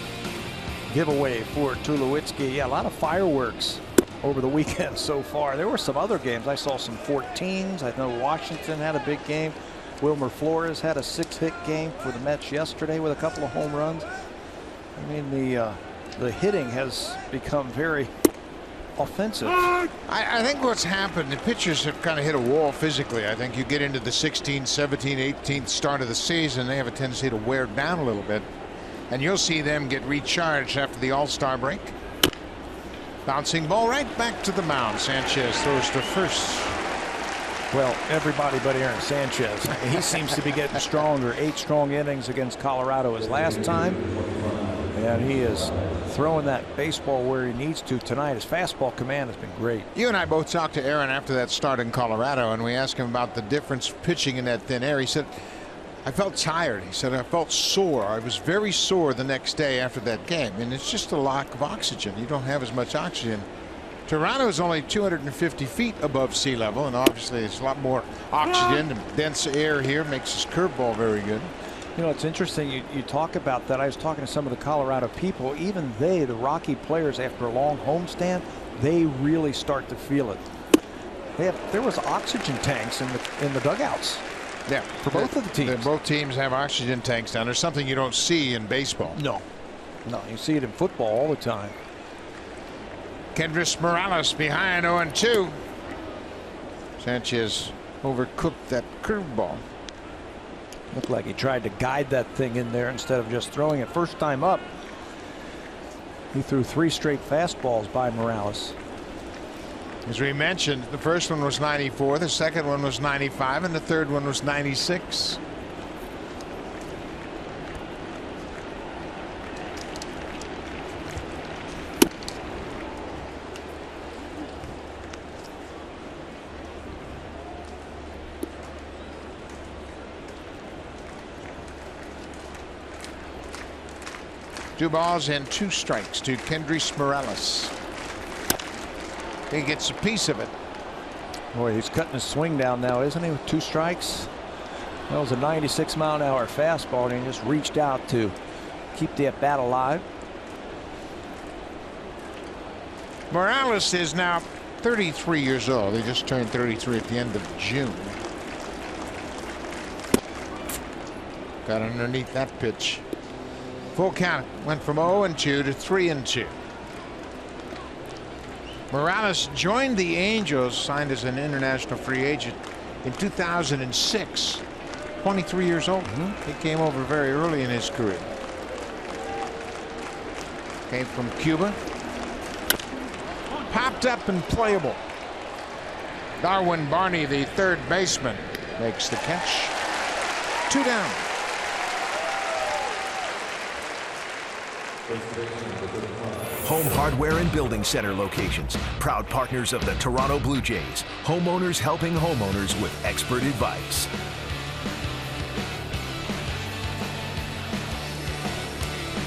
giveaway for Tulowitzki. Yeah, a lot of fireworks over the weekend so far. There were some other games. I saw some 14s. I know Washington had a big game. Wilmer Flores had a 6-hit game for the Mets yesterday with a couple of home runs. I mean, the hitting has become very offensive. I think what's happened, the pitchers have kind of hit a wall physically. I think you get into the 16th, 17th, 18th start of the season, they have a tendency to wear down a little bit. And you'll see them get recharged after the All-Star break. Bouncing ball right back to the mound. Sanchez throws to first. Well, everybody but Aaron Sanchez. He seems to be getting stronger. 8 strong innings against Colorado his last time. And he is throwing that baseball where he needs to tonight. His fastball command has been great. You and I both talked to Aaron after that start in Colorado, and we asked him about the difference pitching in that thin air. He said, I felt tired. He said, I felt sore. I was very sore the next day after that game. And it's just a lack of oxygen. You don't have as much oxygen. Toronto is only 250 feet above sea level, and obviously there's a lot more oxygen and dense air here. Makes his curveball very good. You know, it's interesting you talk about that. I was talking to some of the Colorado people. Even they, the Rocky players, after a long homestand, they really start to feel it. There was oxygen tanks in the dugouts. Yeah, for both of the teams. Both teams have oxygen tanks down. There's something you don't see in baseball. No, you see it in football all the time. Kendrys Morales behind 0-2. Sanchez overcooked that curveball. Looked like he tried to guide that thing in there instead of just throwing it. First time up, he threw 3 straight fastballs by Morales. As we mentioned, the first one was 94, the second one was 95, and the third one was 96. 2 balls and 2 strikes to Kendrys Morales. He gets a piece of it. Boy, he's cutting his swing down now, isn't he, with 2 strikes? That was a 96-mile-an-hour fastball, and he just reached out to keep the at-bat alive. Morales is now 33 years old. He just turned 33 at the end of June. Got underneath that pitch. Full count. Went from 0-2 to 3-2. Morales joined the Angels, signed as an international free agent in 2006. 23 years old. He came over very early in his career. Came from Cuba. Popped up and playable. Darwin Barney, the third baseman, makes the catch. 2 down. Home Hardware and Building Center locations. Proud partners of the Toronto Blue Jays. Homeowners helping homeowners with expert advice.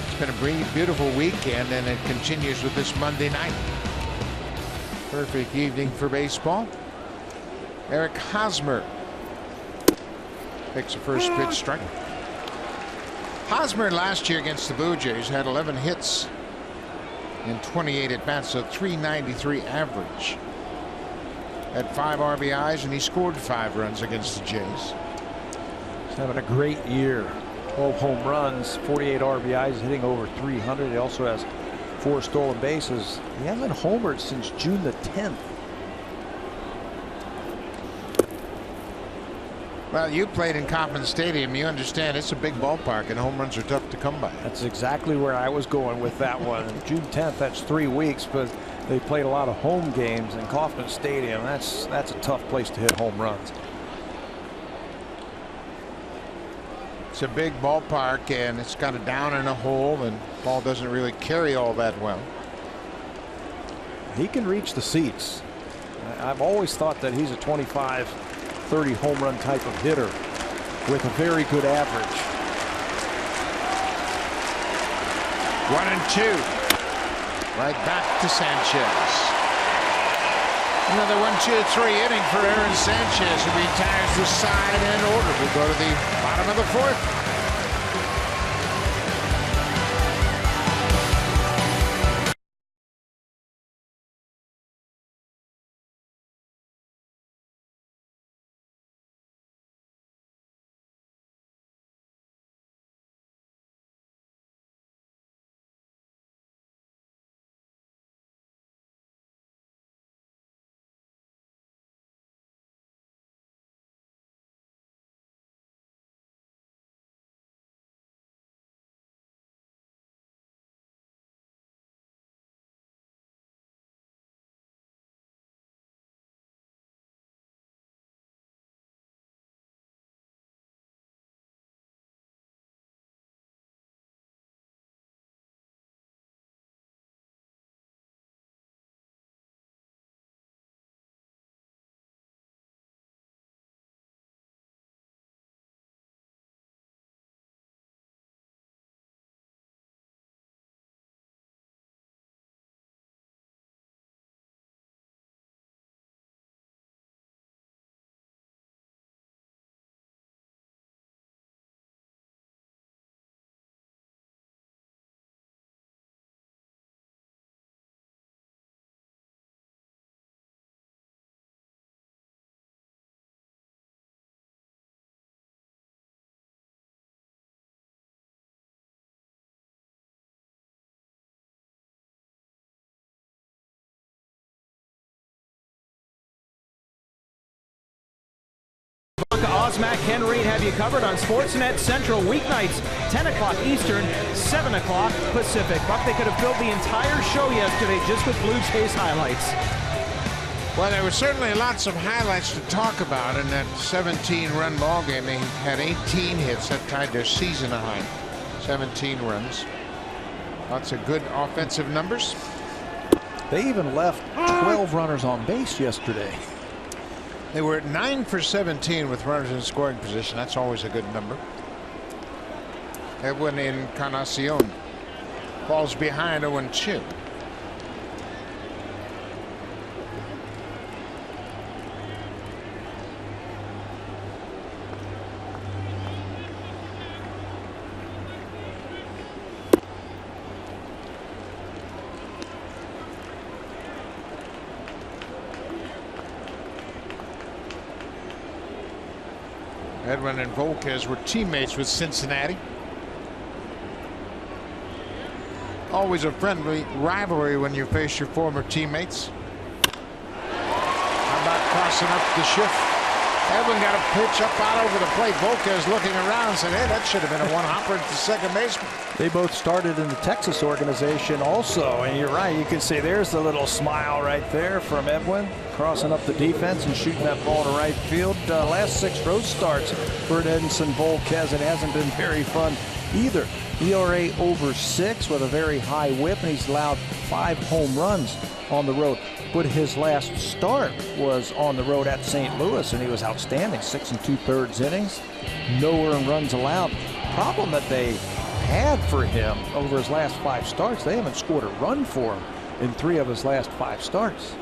It's been a beautiful weekend, and it continues with this Monday night. Perfect evening for baseball. Eric Hosmer takes a first pitch strike. Hosmer last year against the Blue Jays had 11 hits in 28 at bats, so .393 average. Had 5 RBIs, and he scored 5 runs against the Jays. He's having a great year. 12 home runs, 48 RBIs, hitting over 300. He also has 4 stolen bases. He hasn't homered since June the 10th. Well, you played in Kauffman Stadium. You understand it's a big ballpark, and home runs are tough to come by. That's exactly where I was going with that one. June 10th, that's 3 weeks, but they played a lot of home games in Kauffman Stadium. That's a tough place to hit home runs. It's a big ballpark, and it's got a down and a hole, and the ball doesn't really carry all that well. He can reach the seats. I've always thought that he's a 25-30 home run type of hitter with a very good average. 1-2. Right back to Sanchez. Another 1-2-3 inning for Aaron Sanchez, who retires the side and order. We go to the bottom of the 4th. Osmac, Ken Reed have you covered on Sportsnet Central weeknights, 10 o'clock Eastern, 7 o'clock Pacific. Buck, they could have filled the entire show yesterday just with Blue Jays highlights. Well, there were certainly lots of highlights to talk about in that 17-run ball game. They had 18 hits. That tied their season high. 17 runs. Lots of good offensive numbers. They even left 12 runners on base yesterday. They were at 9 for 17 with runners in scoring position. That's always a good number. Edwin Encarnacion falls behind 0-2. Edwin and Volquez were teammates with Cincinnati. Always a friendly rivalry when you face your former teammates. How about crossing up the shift? Edwin got a pitch up out over the plate. Volquez looking around and said, hey, that should have been a one-hopper at the second baseman. They both started in the Texas organization also, and you're right. You can see there's the little smile right there from Edwin, crossing up the defense and shooting that ball to right field. Last 6 road starts for Edinson Volquez. It hasn't been very fun either. ERA over 6 with a very high whip, and he's allowed 5 home runs on the road. But his last start was on the road at St. Louis, and he was outstanding. 6 2/3 innings, no earned runs allowed. Problem that they had for him over his last 5 starts, they haven't scored a run for him in 3 of his last 5 starts.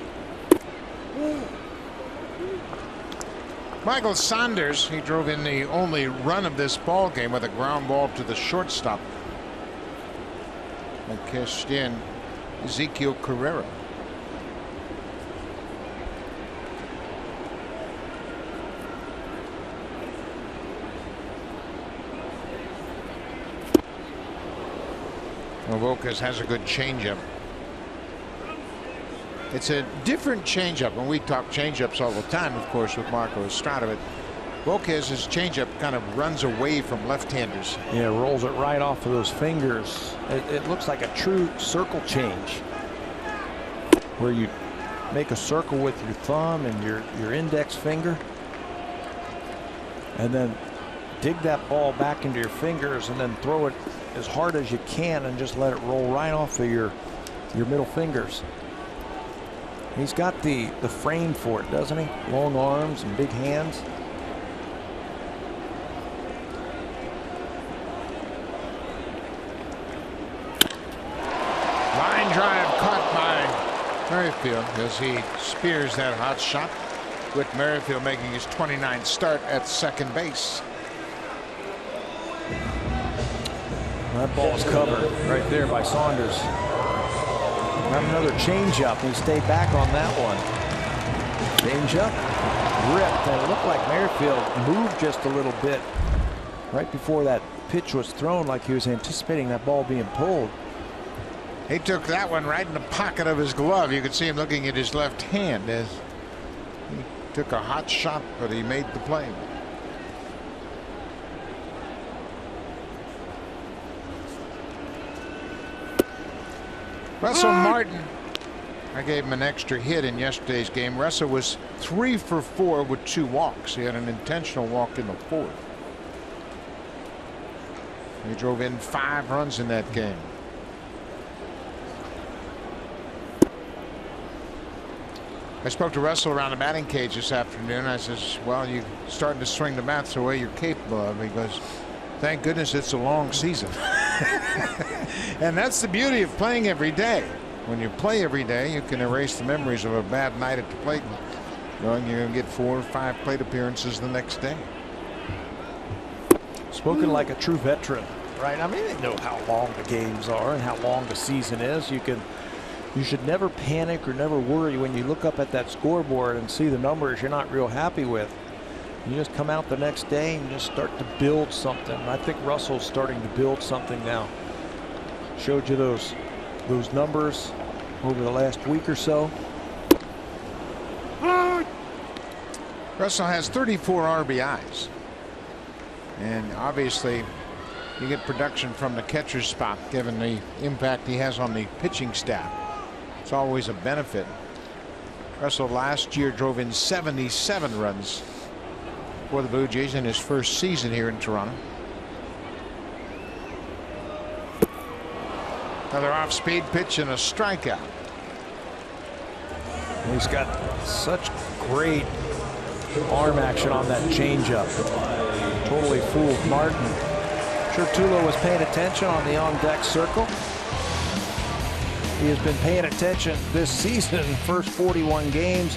Michael Saunders, he drove in the only run of this ball game with a ground ball to the shortstop. And cashed in Ezekiel Carrera. Well, Volquez has a good changeup. It's a different changeup, and we talk changeups all the time, of course, with Marco Estrada. But Volquez's changeup kind of runs away from left-handers. Yeah, rolls it right off of those fingers. It looks like a true circle change, where you make a circle with your thumb and your index finger, and then dig that ball back into your fingers, and then throw it as hard as you can, and just let it roll right off of your middle fingers. He's got the frame for it, doesn't he? Long arms and big hands. Line drive caught by Merrifield as he spears that hot shot, with Merrifield making his 29th start at second base. That ball's covered right there by Saunders. Got another changeup. He stayed back on that one. Changeup, ripped, and it looked like Merrifield moved just a little bit right before that pitch was thrown, like he was anticipating that ball being pulled. He took that one right in the pocket of his glove. You could see him looking at his left hand as he took a hot shot, but he made the play. Russell Martin, I gave him an extra hit in yesterday's game. Russell was 3 for 4 with 2 walks. He had an intentional walk in the 4th. He drove in 5 runs in that game. I spoke to Russell around the batting cage this afternoon. I says, well, you're starting to swing the bats the way you're capable of. He goes, thank goodness it's a long season. And that's the beauty of playing every day. When you play every day, you can erase the memories of a bad night at the plate, knowing you're going to get 4 or 5 plate appearances the next day. Spoken like a true veteran, right? I mean, they know how long the games are and how long the season is. You should never panic or never worry when you look up at that scoreboard and see the numbers you're not real happy with. You just come out the next day and just start to build something. I think Russell's starting to build something now. Showed you those numbers over the last week or so. Russell has 34 RBIs. And obviously you get production from the catcher's spot, given the impact he has on the pitching staff. It's always a benefit. Russell last year drove in 77 runs for the Blue Jays in his first season here in Toronto. Another off-speed pitch and a strikeout. He's got such great arm action on that changeup. Totally fooled Martin. I'm sure Tulo was paying attention on the on-deck circle. he has been paying attention this season. First 41 games,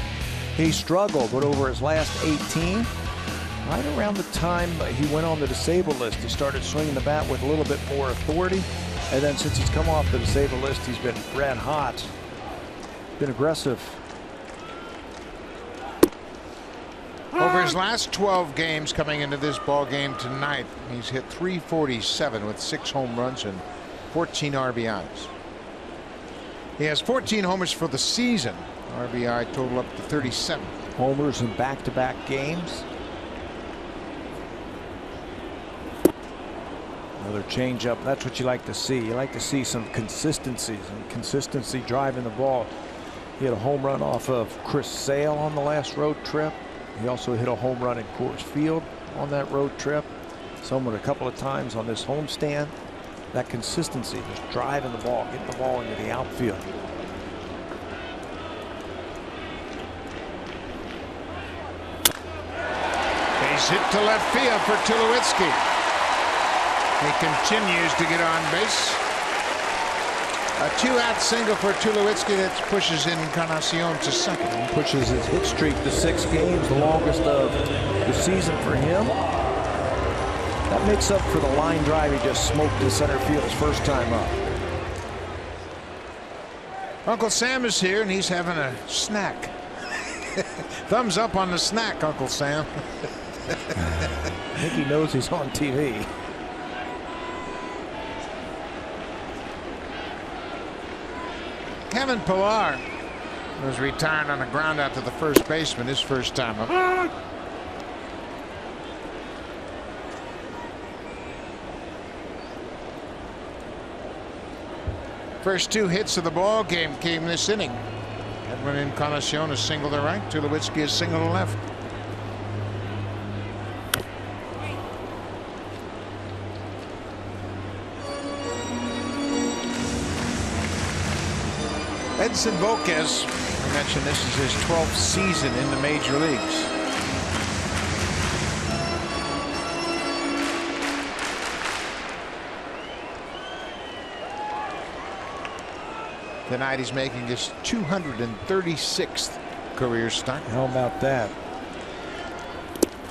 he struggled, but over his last 18, right around the time he went on the disabled list, he started swinging the bat with a little bit more authority. And then since he's come off the disabled list, he's been red hot, been aggressive. Over his last 12 games coming into this ball game tonight, he's hit .347 with 6 home runs and 14 RBIs. He has 14 homers for the season. RBI total up to 37. Homers in back-to-back games. Another changeup. That's what you like to see. You like to see some consistency driving the ball. He had a home run off of Chris Sale on the last road trip. He also hit a home run in Coors Field on that road trip. Someone a couple of times on this homestand. That consistency, just driving the ball, getting the ball into the outfield. Base hit to left field for Tulowitzki. He continues to get on base. A 2-out single for Tulowitzki that pushes Encarnacion to second. And pushes his hit streak to 6 games, the longest of the season for him. That makes up for the line drive he just smoked to center field his first time up. Uncle Sam is here and he's having a snack. Thumbs up on the snack, Uncle Sam. I think he knows he's on TV. Kevin Pillar was retired on a ground out to the first baseman his first time up. First 2 hits of the ball game came this inning. Edwin Encarnacion is single to right. Tulowitzki is single to left. Edson Boquez, I mentioned this is his 12th season in the major leagues. Tonight he's making his 236th career start. How about that?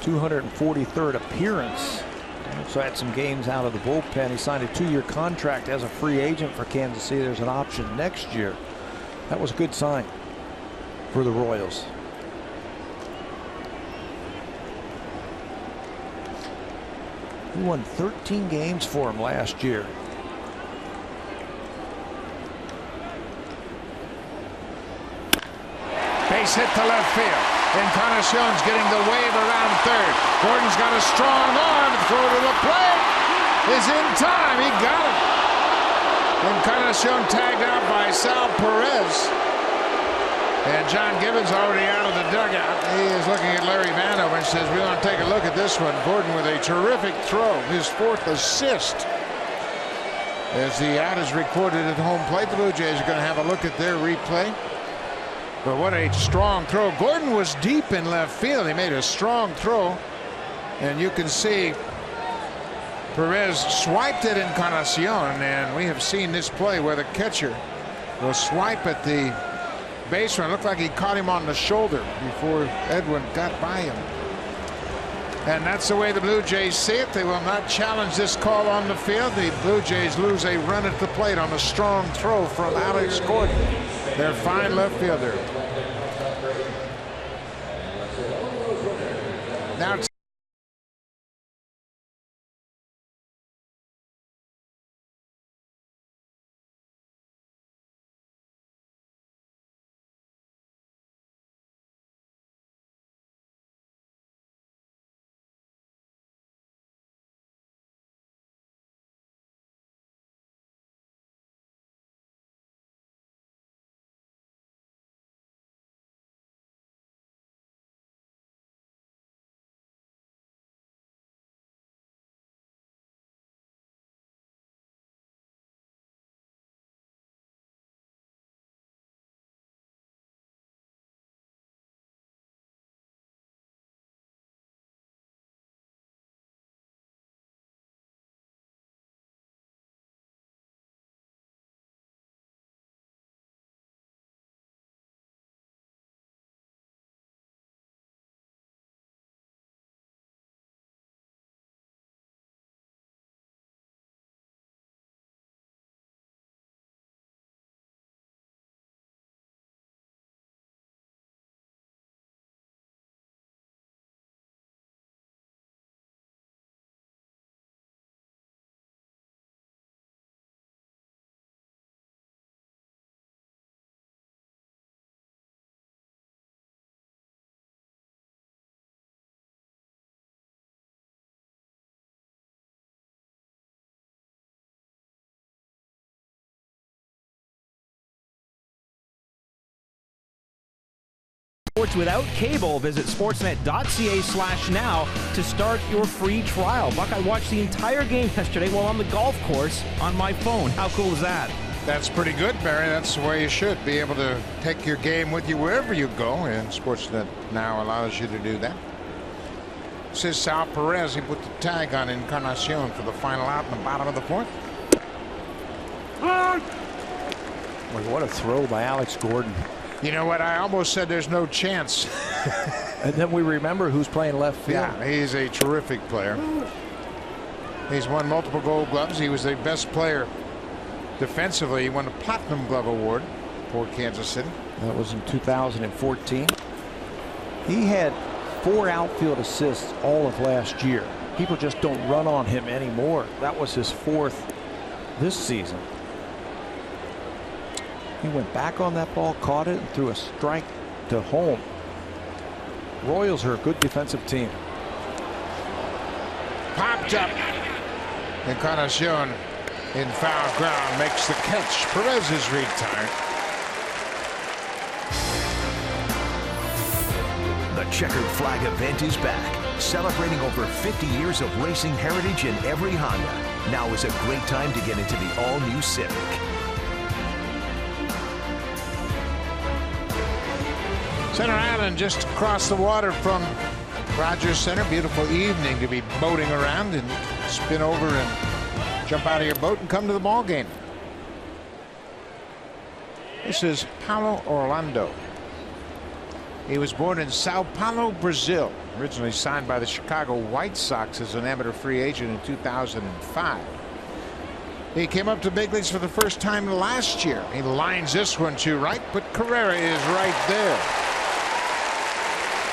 243rd appearance. Also had some games out of the bullpen. He signed a 2-year contract as a free agent for Kansas City. There's an option next year. That was a good sign for the Royals. He won 13 games for him last year. Base hit to left field. Encarnacion's getting the wave around third. Gordon's got a strong arm. Throw to the plate. Is in time. He got it. Encarnacion tagged out by Sal Perez. And John Gibbons already out of the dugout. He is looking at Larry Vanover and says, we want to take a look at this one. Gordon with a terrific throw. His 4th assist. As the out is recorded at home plate, the Blue Jays are going to have a look at their replay. But what a strong throw. Gordon was deep in left field. He made a strong throw. And you can see Perez swiped at Encarnacion. And we have seen this play where the catcher will swipe at the baseman. It looked like he caught him on the shoulder before Edwin got by him. And that's the way the Blue Jays see it. They will not challenge this call on the field. The Blue Jays lose a run at the plate on a strong throw from Alex Gordon, their fine left fielder. Now it's sports without cable. Visit sportsnet.ca/now to start your free trial. Buck, I watched the entire game yesterday while on the golf course on my phone. How cool is that? That's pretty good, Barry. That's the way you should be able to take your game with you wherever you go, and Sportsnet now allows you to do that. This is Sal Perez. He put the tag on Encarnacion for the final out in the bottom of the fourth. Boy, what a throw by Alex Gordon. You know what? I almost said there's no chance. And then we remember who's playing left field. Yeah, he's a terrific player. He's won multiple Gold Gloves. He was the best player defensively. He won the Platinum Glove Award for Kansas City. That was in 2014. He had 4 outfield assists all of last year. People just don't run on him anymore. That was his 4th this season. He went back on that ball, caught it, and threw a strike to home. Royals are a good defensive team. Popped up. Encarnacion in foul ground makes the catch. Perez is retired. The checkered flag event is back, celebrating over 50 years of racing heritage in every Honda. Now is a great time to get into the all-new Civic. Center Island just across the water from Rogers Center. Beautiful evening to be boating around and spin over and jump out of your boat and come to the ball game. This is Paulo Orlando. He was born in Sao Paulo, Brazil. Originally signed by the Chicago White Sox as an amateur free agent in 2005. He came up to big leagues for the first time last year. He lines this one to right, but Carrera is right there.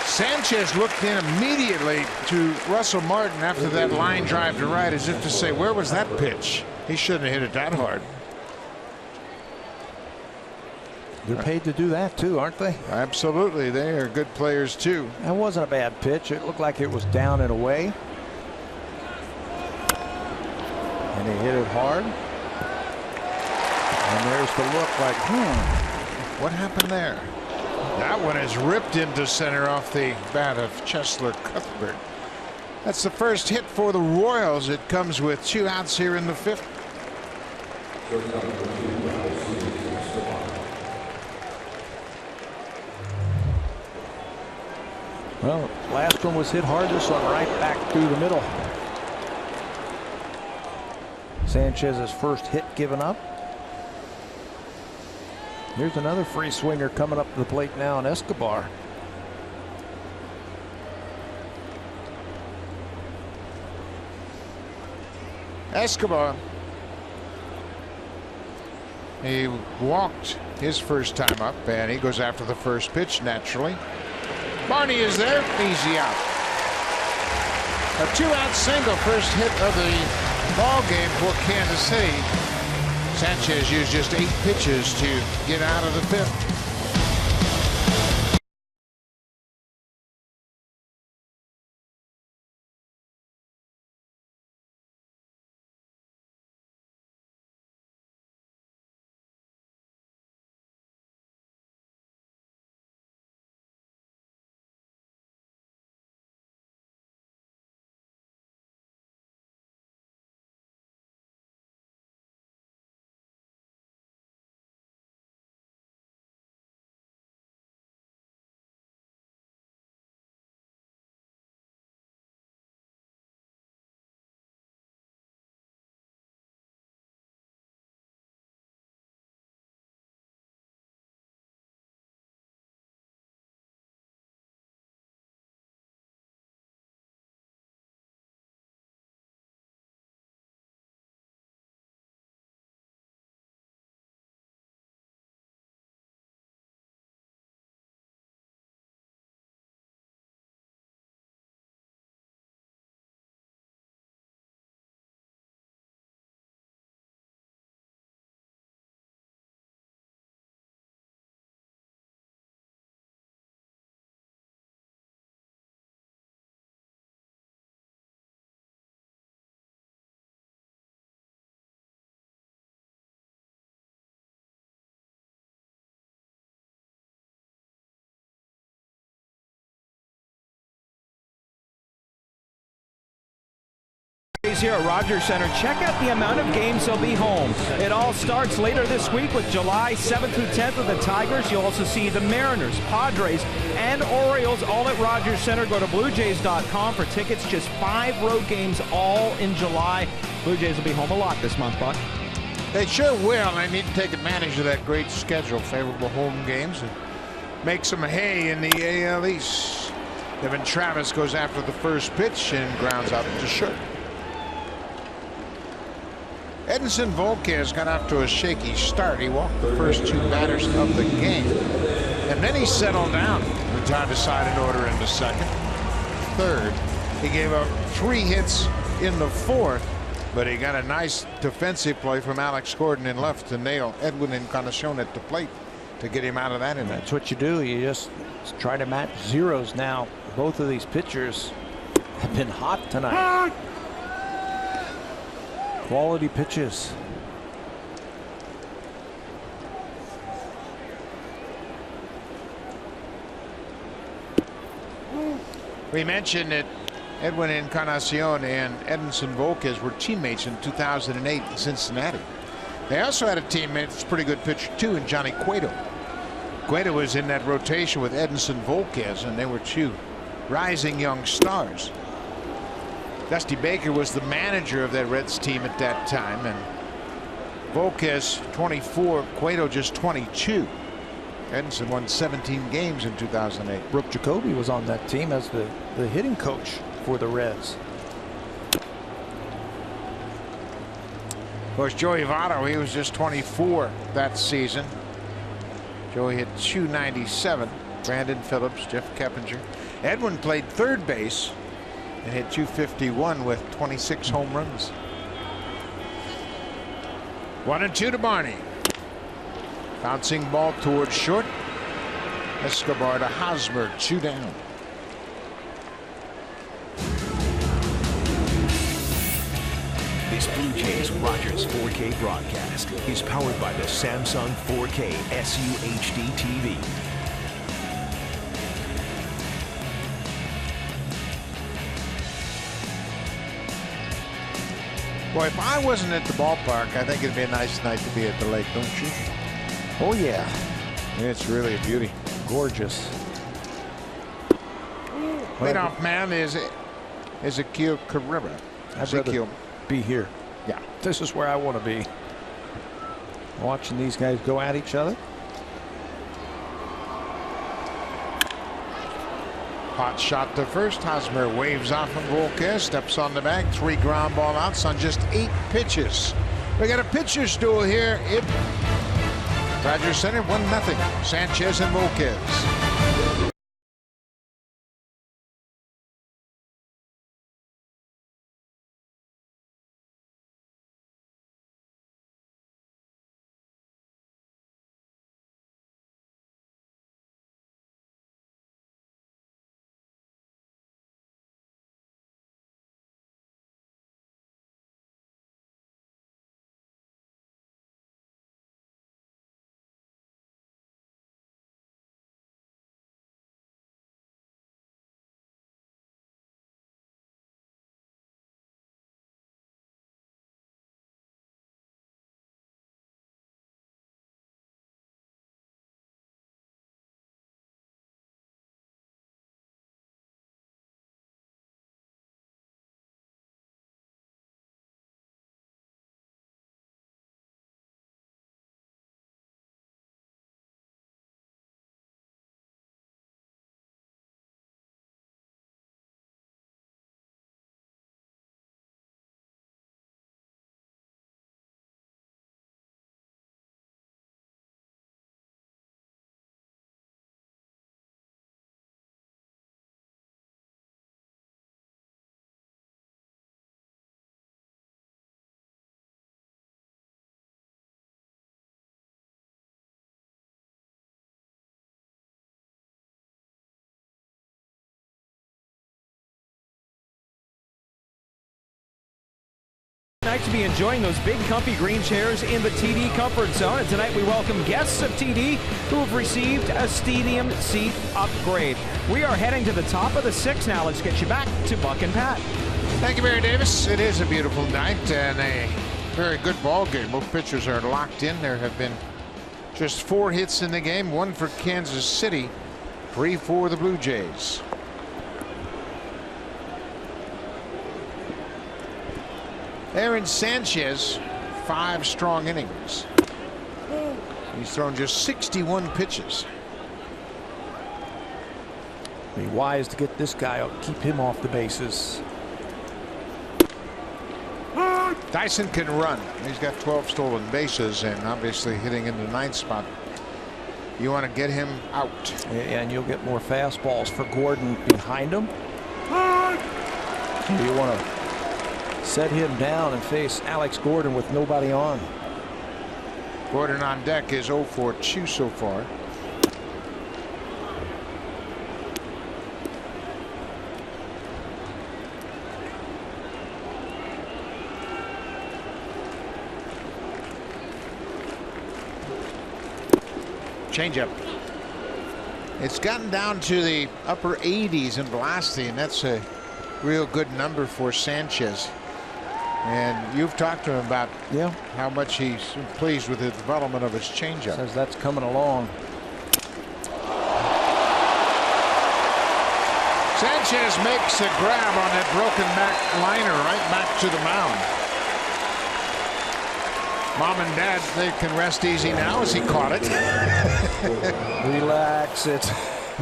Sanchez looked in immediately to Russell Martin after that line drive to right, as if to say, where was that pitch? He shouldn't have hit it that hard. They're paid to do that too, aren't they? Absolutely. They are good players too. That wasn't a bad pitch. It looked like it was down and away. And he hit it hard. And there's the look like, what happened there? That one is ripped into center off the bat of Chesler Cuthbert. That's the first hit for the Royals. It comes with 2 outs here in the 5th. well, last one was hit hard. This one right back through the middle. Sanchez's first hit given up. Here's another free swinger coming up to the plate now in Escobar. Escobar. He walked his first time up, and he goes after the first pitch naturally. Barney is there. Easy out. A 2-out single, first hit of the ball game for Kansas City. Sanchez used just 8 pitches to get out of the 5th. Phillies here at Rogers Center. Check out the amount of games he'll be home. It all starts later this week with July 7th through 10th with the Tigers. You'll also see the Mariners, Padres, and Orioles all at Rogers Center. Go to BlueJays.com for tickets. Just 5 road games all in July. Blue Jays will be home a lot this month, Buck. They sure will. They need to take advantage of that great schedule, favorable home games, and make some hay in the AL East. Devin Travis goes after the first pitch and grounds out to short. Edinson Volquez got off to a shaky start. He walked the first 2 batters of the game, and then he settled down. Retired to side in order in the second. Third, he gave up 3 hits in the fourth, but he got a nice defensive play from Alex Gordon in left to nail Edwin Encarnacion at the plate to get him out of that inning. That's what you do. You just try to match zeros now. Both of these pitchers have been hot tonight. Quality pitches. We mentioned that Edwin Encarnacion and Edinson Volquez were teammates in 2008 in Cincinnati. They also had a teammate that's a pretty good pitcher too, in Johnny Cueto. Cueto was in that rotation with Edinson Volquez, and they were 2 rising young stars. Dusty Baker was the manager of that Reds team at that time, and Volquez 24, Cueto just 22. Edinson won 17 games in 2008. Brooke Jacoby was on that team as the hitting coach for the Reds. Of course, Joey Votto, he was just 24 that season. Joey hit .297. Brandon Phillips, Jeff Keppinger. Edwin played third base and hit .251 with 26 home runs. 1-2 to Barney. Bouncing ball towards short. Escobar to Hosmer, 2 down. This Blue Jays Rogers 4K broadcast is powered by the Samsung 4K SUHD TV. Boy, if I wasn't at the ballpark, I think it'd be a nice night to be at the lake, don't you? Oh yeah, It's really a beauty. gorgeous. Leadoff man is Ezequiel Carrera. I'd rather be here. Yeah. This is where I want to be. Watching these guys go at each other. Hot shot to first. Hosmer waves off of Volquez, steps on the bag. 3 ground ball outs on just 8 pitches. We got a pitcher's duel here at Rogers Center. 1-0. Sanchez and Volquez. Nice to be enjoying those big comfy green chairs in the TD comfort zone, and tonight we welcome guests of TD who have received a stadium seat upgrade. We are heading to the top of the 6th now. Let's get you back to Buck and Pat. Thank you, Mary Davis. It is a beautiful night and a very good ball game. Both pitchers are locked in. There have been just 4 hits in the game, 1 for Kansas City, 3 for the Blue Jays. Aaron Sanchez, 5 strong innings. He's thrown just 61 pitches. Be wise to get this guy out, keep him off the bases. Dyson can run. He's got 12 stolen bases and obviously hitting in the 9th spot. You want to get him out. And you'll get more fastballs for Gordon behind him. So you want to set him down and face Alex Gordon with nobody on. Gordon on deck is 0 for 2 so far. Changeup. It's gotten down to the upper 80s in velocity, and that's a real good number for Sanchez. And you've talked to him about how much he's pleased with the development of his changeup. Says that's coming along. Sanchez makes a grab on that broken back liner right back to the mound. Mom and Dad, they can rest easy now as he caught it. Relax.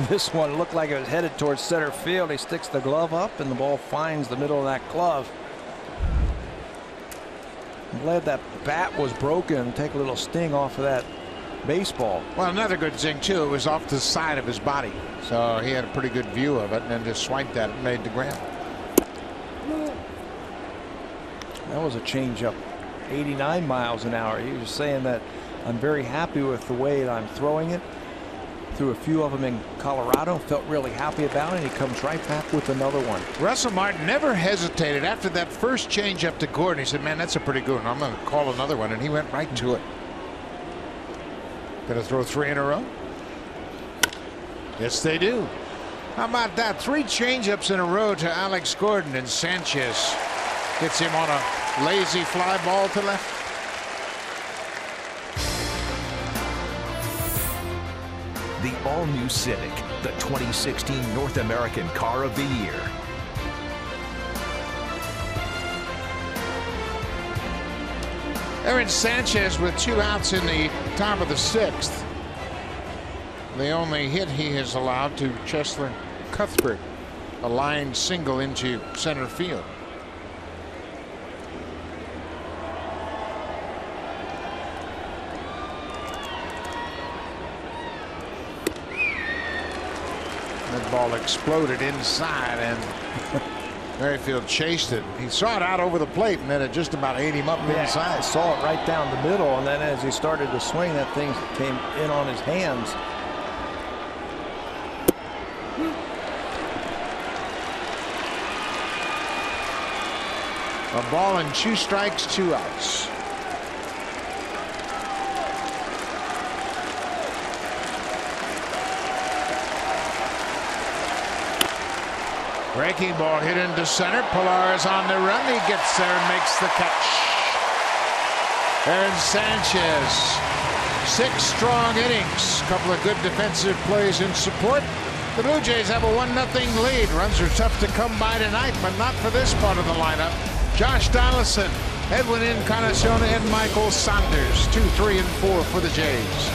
This one looked like it was headed towards center field. He sticks the glove up and the ball finds the middle of that glove. I'm glad that bat was broken. Take a little sting off of that baseball. Well, another good thing too, it was off the side of his body, so he had a pretty good view of it and then just swiped at it and made the grab. That was a changeup. 89 miles an hour. He was saying that I'm very happy with the way I'm throwing it. Threw a few of them in Colorado, felt really happy about it. He comes right back with another one. Russell Martin never hesitated after that first changeup to Gordon. He said, man, that's a pretty good one. I'm going to call another one, and he went right to it. Going to throw 3 in a row? Yes, they do. How about that? 3 changeups in a row to Alex Gordon, and Sanchez gets him on a lazy fly ball to left. The all-new Civic, the 2016 North American Car of the Year. Aaron Sanchez with 2 outs in the top of the 6th. The only hit he has allowed to Cheslor Cuthbert, a line single into center field. That ball exploded inside and Merrifield chased it. He saw it out over the plate and then it just about ate him up inside. I saw it right down the middle, and then as he started to swing, that thing came in on his hands. A ball and 2 strikes, 2 outs. Breaking ball hit into center. Pilar is on the run. He gets there and makes the catch. Aaron Sanchez, 6 strong innings. A couple of good defensive plays in support. The Blue Jays have a 1-0 lead. Runs are tough to come by tonight, but not for this part of the lineup. Josh Donaldson, Edwin Encarnacion, and Michael Saunders. 2, 3, and 4 for the Jays.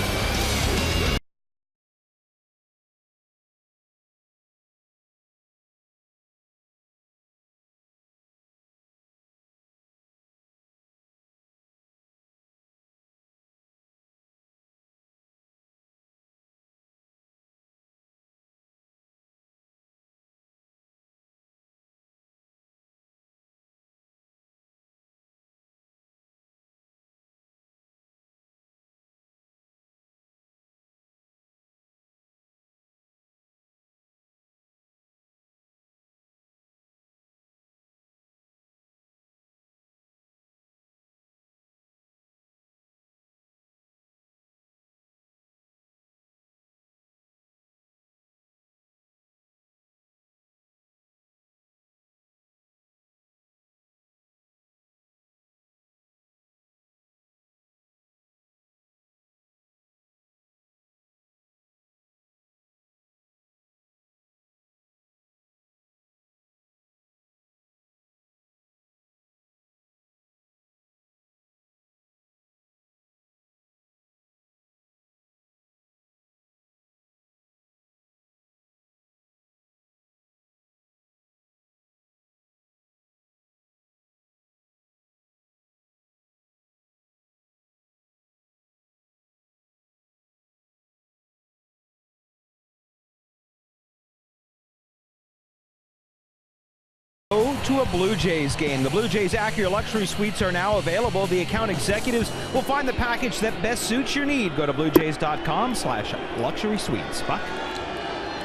to a Blue Jays game. The Blue Jays Acura Luxury Suites are now available. The account executives will find the package that best suits your need. Go to bluejays.com/luxury suites. Buck.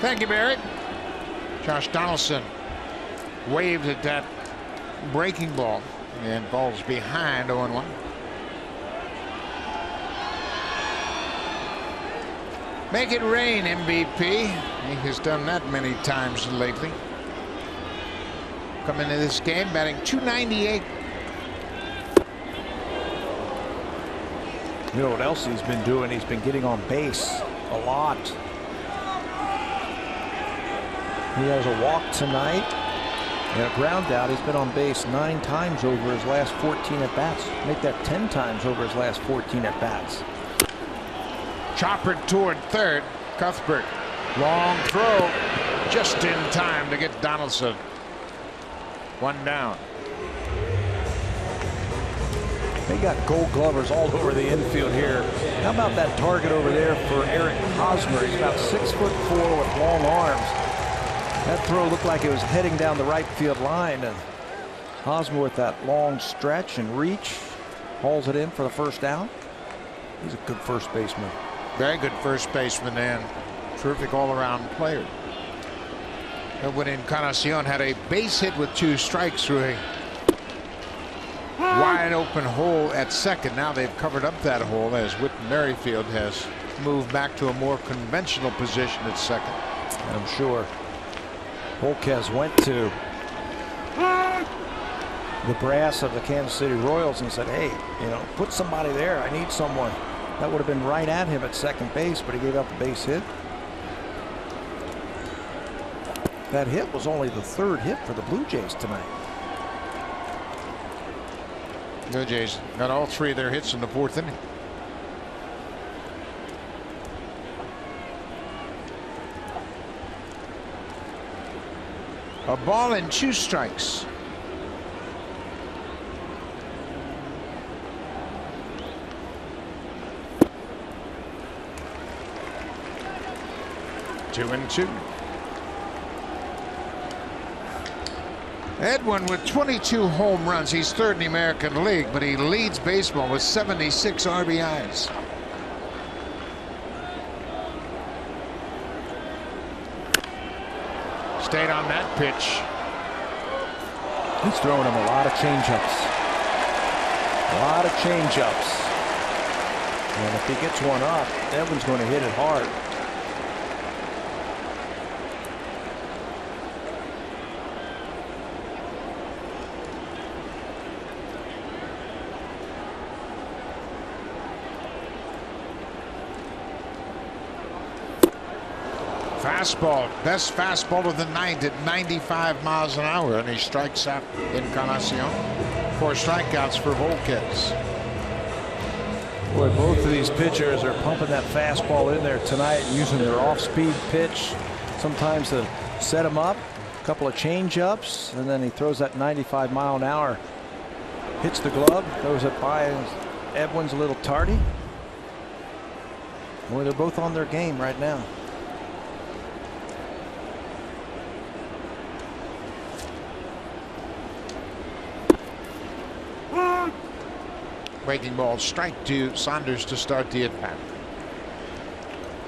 Thank you, Barry. Josh Donaldson waved at that breaking ball and falls behind 0-1. Make it rain, MVP. He has done that many times lately. Coming into this game, batting .298. You know what else he's been doing? He's been getting on base a lot. He has a walk tonight and a ground out. He's been on base 9 times over his last 14 at-bats. Make that 10 times over his last 14 at-bats. Chopper toward third. Cuthbert. Long throw. Just in time to get Donaldson. 1 down. They got Gold Glovers all over the infield here. How about that target over there for Eric Hosmer? He's about 6'4" with long arms. That throw looked like it was heading down the right field line, and Hosmer with that long stretch and reach hauls it in for the first down. He's a good first baseman. Very good first baseman and terrific all-around player. Edwin Encarnacion had a base hit with 2 strikes through a wide open hole at second. Now they've covered up that hole as Whit Merrifield has moved back to a more conventional position at second. I'm sure Volquez went to the brass of the Kansas City Royals and said, hey, you know, put somebody there. I need someone. That would have been right at him at second base, but he gave up a base hit. That hit was only the 3rd hit for the Blue Jays tonight. Blue Jays got all 3 of their hits in the 4th inning. A ball and 2 strikes. Two and 2. Edwin with 22 home runs. He's 3rd in the American League, but he leads baseball with 76 RBIs. Stayed on that pitch. He's throwing him a lot of changeups. A lot of changeups. And if he gets one up, Edwin's going to hit it hard. Fastball, best fastball of the night at 95 miles an hour, and he strikes out Encarnacion. 4 strikeouts for Volquez. Boy, both of these pitchers are pumping that fastball in there tonight, using their off-speed pitch sometimes to set him up. A couple of change-ups, and then he throws that 95 mile an hour. Hits the glove, throws it by. Edwin's a little tardy. Boy, they're both on their game right now. Breaking ball, strike to Saunders to start the at-bat.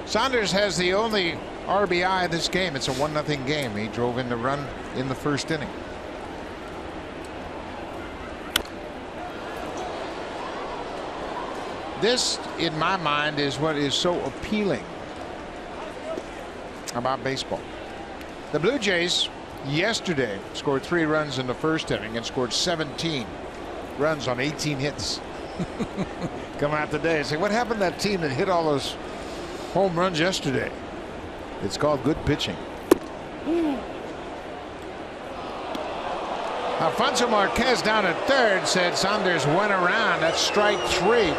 Saunders has the only RBI this game. It's a 1-0 game. He drove in the run in the 1st inning. This, in my mind, is what is so appealing about baseball. The Blue Jays yesterday scored 3 runs in the 1st inning and scored 17 runs on 18 hits. Come out today and say, what happened to that team that hit all those home runs yesterday? It's called good pitching. Alfonso Marquez down at 3rd said Saunders went around. That's strike 3.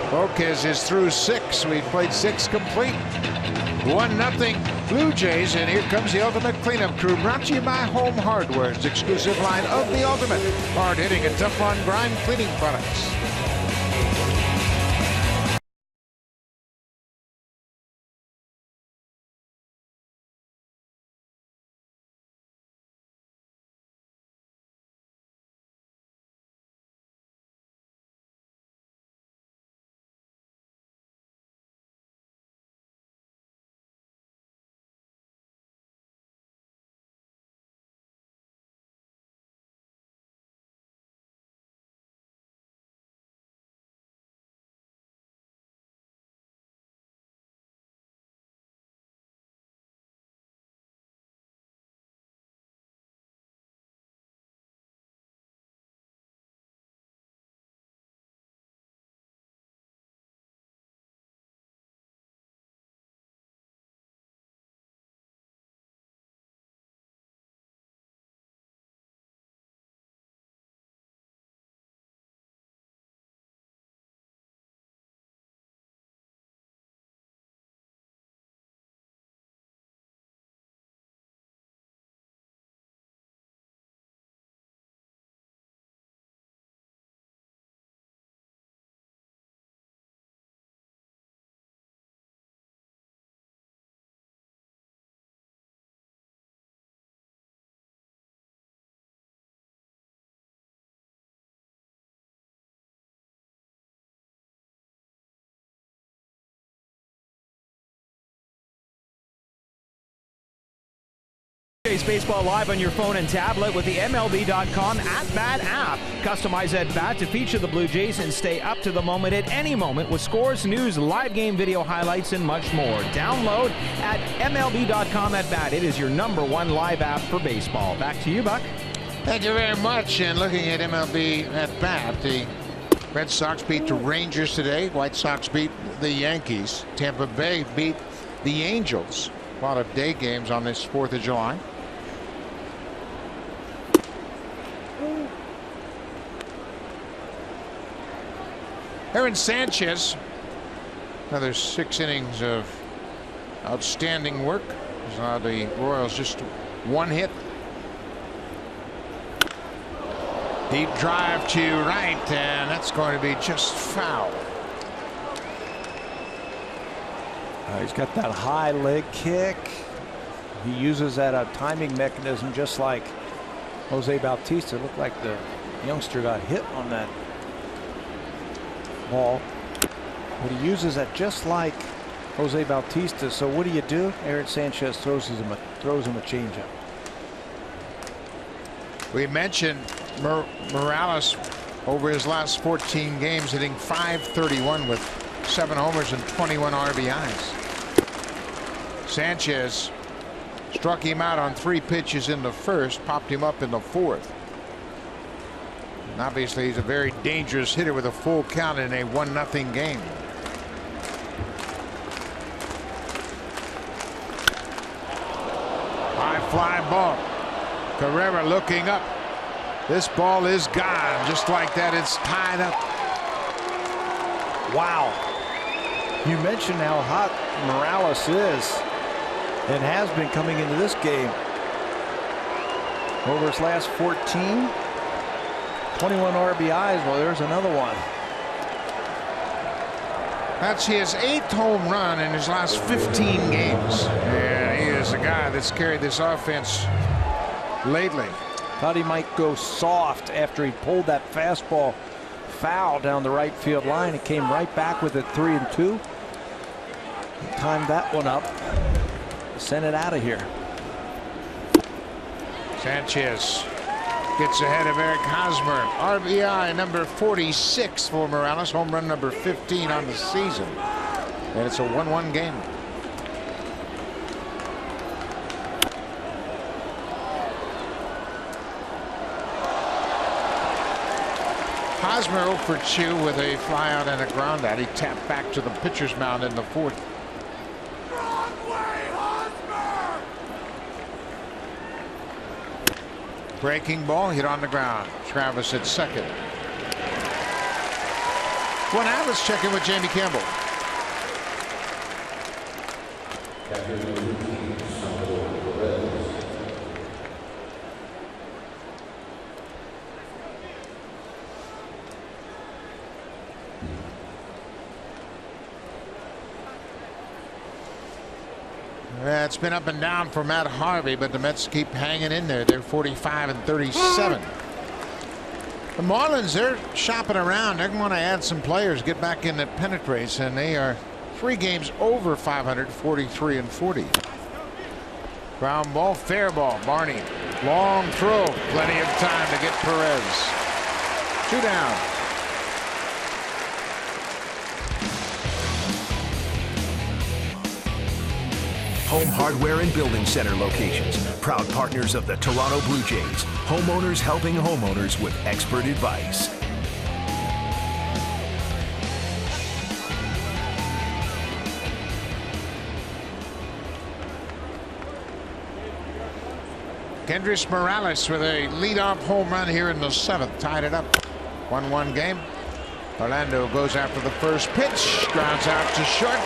Volquez is through 6. We've played 6 complete. 1-0 Blue Jays, and here comes the ultimate cleanup crew, brought to you by Home Hardware's exclusive line of the ultimate hard hitting and tough on grime cleaning products. Jays baseball live on your phone and tablet with the MLB.com at-bat app. Customize at-bat to feature the Blue Jays and stay up to the moment at any moment with scores, news, live game video highlights, and much more. Download at MLB.com at-bat. It is your #1 live app for baseball. Back to you, Buck. Thank you very much. And looking at MLB at-bat, the Red Sox beat the Rangers today. White Sox beat the Yankees. Tampa Bay beat the Angels. A lot of day games on this 4th of July. Aaron Sanchez, another 6 innings of outstanding work. He's allowed the Royals just 1 hit. Deep drive to right, and that's going to be just foul. He's got that high leg kick. He uses that timing mechanism just like Jose Bautista. Looked like the youngster got hit on that ball. But he uses that just like Jose Bautista. So what do? Aaron Sanchez throws him a changeup. We mentioned Morales over his last 14 games hitting .531 with 7 homers and 21 RBIs. Sanchez struck him out on 3 pitches in the first, popped him up in the 4th. And obviously he's a very dangerous hitter with a full count in a 1-0 game. High fly ball. Carrera looking up. This ball is gone. Just like that, it's tied up. Wow. You mentioned how hot Morales is and has been coming into this game. Over his last 14, 21 RBIs. Well, there's another one. That's his 8th home run in his last 15 games. Yeah, he is a guy that's carried this offense lately. Thought he might go soft after he pulled that fastball foul down the right field line. He came right back with it 3-2. Timed that one up. Sent it out of here. Sanchez gets ahead of Eric Hosmer. RBI number 46 for Morales. Home run number 15 on the season. And it's a 1-1 game. Hosmer 0 for 2 with a fly out and a ground out. He tapped back to the pitcher's mound in the 4th. Breaking ball hit on the ground. Travis at second. One out. Let's check in with Jamie Campbell. It's been up and down for Matt Harvey, but the Mets keep hanging in there. They're 45-37. The Marlins, they're shopping around. They're going to add some players, get back in that pennant race, and they are 3 games over 500, 43-40. Ground ball, fair ball. Barney, long throw, plenty of time to get Perez. 2 down. Home Hardware and Building Center locations. Proud partners of the Toronto Blue Jays. Homeowners helping homeowners with expert advice. Kendrys Morales with a leadoff home run here in the 7th. Tied it up. 1-1 game. Orlando goes after the first pitch. Grounds out to short.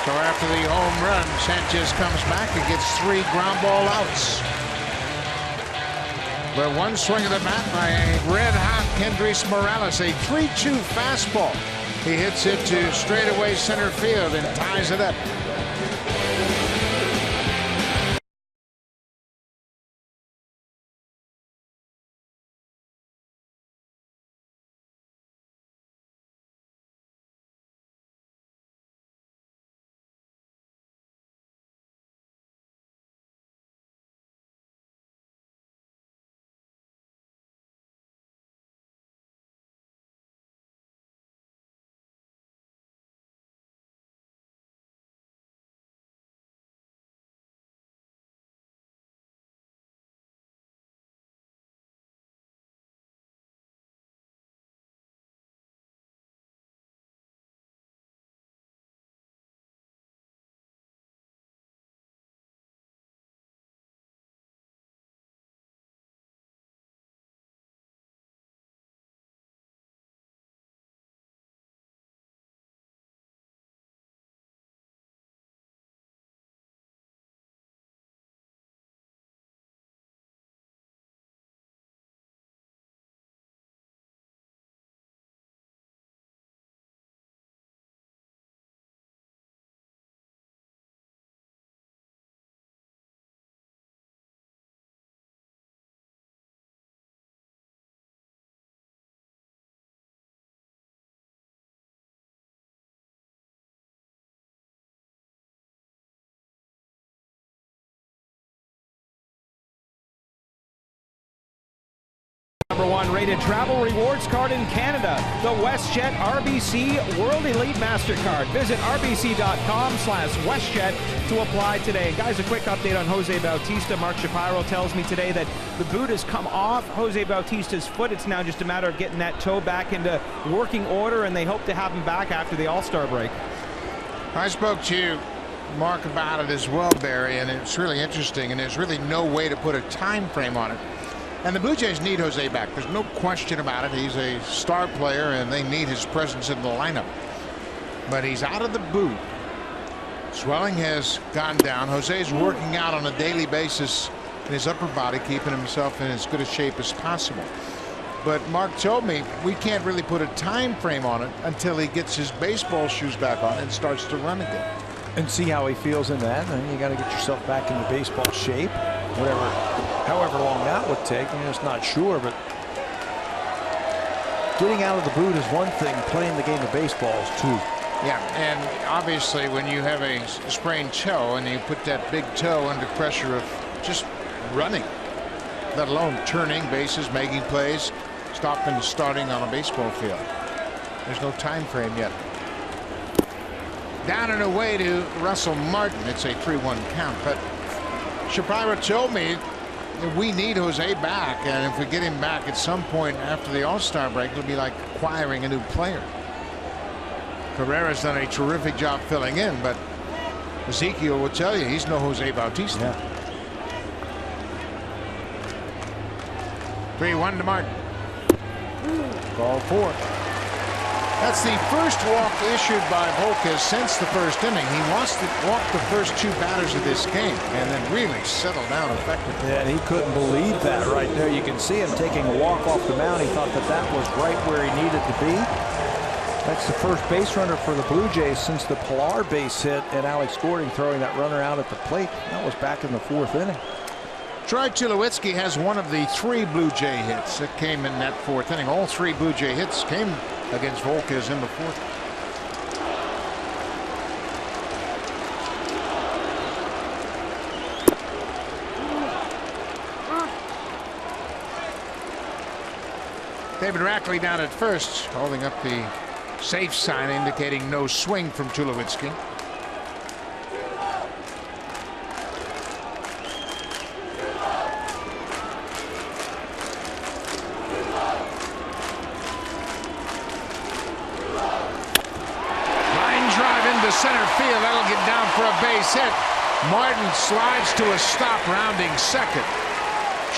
So after the home run, Sanchez comes back and gets 3 ground ball outs. But one swing of the bat by a red-hot Kendrys Morales, a 3-2 fastball. He hits it to straightaway center field and ties it up. #1 rated travel rewards card in Canada, the WestJet RBC World Elite MasterCard. Visit rbc.com/WestJet to apply today. Guys, a quick update on Jose Bautista. Mark Shapiro tells me today that the boot has come off Jose Bautista's foot. It's now just a matter of getting that toe back into working order, and they hope to have him back after the All-Star break. I spoke to Mark about it as well, Barry, and it's really interesting, and there's really no way to put a time frame on it. And the Blue Jays need Jose back. There's no question about it. He's a star player, and they need his presence in the lineup. But he's out of the boot. Swelling has gone down. Jose's working out on a daily basis in his upper body, keeping himself in as good a shape as possible. But Mark told me we can't really put a time frame on it until he gets his baseball shoes back on and starts to run again. And see how he feels in that. And you got to get yourself back into baseball shape, however long that would take. I'm just not sure, but getting out of the boot is one thing. Playing the game of baseball is two. Yeah, and obviously when you have a sprained toe and you put that big toe under pressure of just running, let alone turning bases, making plays, stopping and starting on a baseball field, there's no time frame yet. Down and away to Russell Martin. It's a 3-1 count, but Shapiro told me that we need Jose back, and if we get him back at some point after the All-Star break, it'll be like acquiring a new player. Carrera's done a terrific job filling in, but Ezekiel will tell you he's no Jose Bautista. Yeah. 3-1 to Martin. Ball 4. That's the first walk issued by Volquez since the first inning. He walked the first 2 batters of this game and then really settled down effectively. Yeah, and he couldn't believe that right there. You can see him taking a walk off the mound. He thought that was right where he needed to be. That's the first base runner for the Blue Jays since the Pilar base hit and Alex Gordon throwing that runner out at the plate. That was back in the 4th inning. Troy Tulowitzki has one of the 3 Blue Jay hits that came in that 4th inning. All 3 Blue Jay hits came against Volquez in the 4th. David Rackley down at first, holding up the safe sign indicating no swing from Tulowitzki. Center field, that'll get down for a base hit. Martin slides to a stop, rounding second.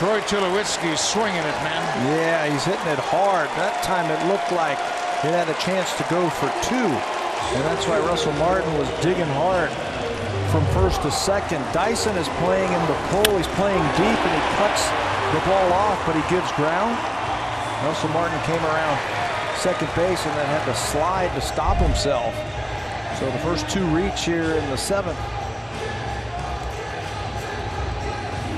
Troy Tulowitzki swinging it, man. Yeah, he's hitting it hard. That time it looked like he had a chance to go for 2, and that's why Russell Martin was digging hard from first to second. Dyson is playing in the pull. He's playing deep, and he cuts the ball off, but he gives ground. Russell Martin came around second base and then had to slide to stop himself. So the first 2 reach here in the 7th.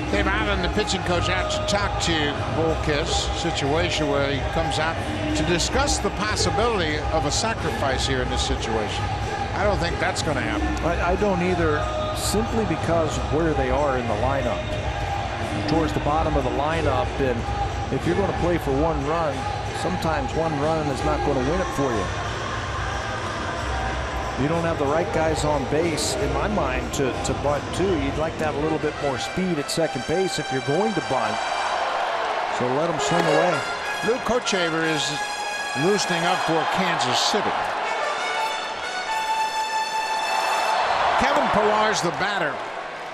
Dave Allen, the pitching coach, out to talk to Volquez. Situation where he comes out to discuss the possibility of a sacrifice here in this situation. I don't think that's going to happen. I don't either, simply because of where they are in the lineup. Towards the bottom of the lineup, and if you're going to play for 1 run, sometimes 1 run is not going to win it for you. You don't have the right guys on base, in my mind, to bunt too. You'd like to have a little bit more speed at second base if you're going to bunt. So let them swing away. Luke Kochaver is loosening up for Kansas City. Kevin Pillar's the batter.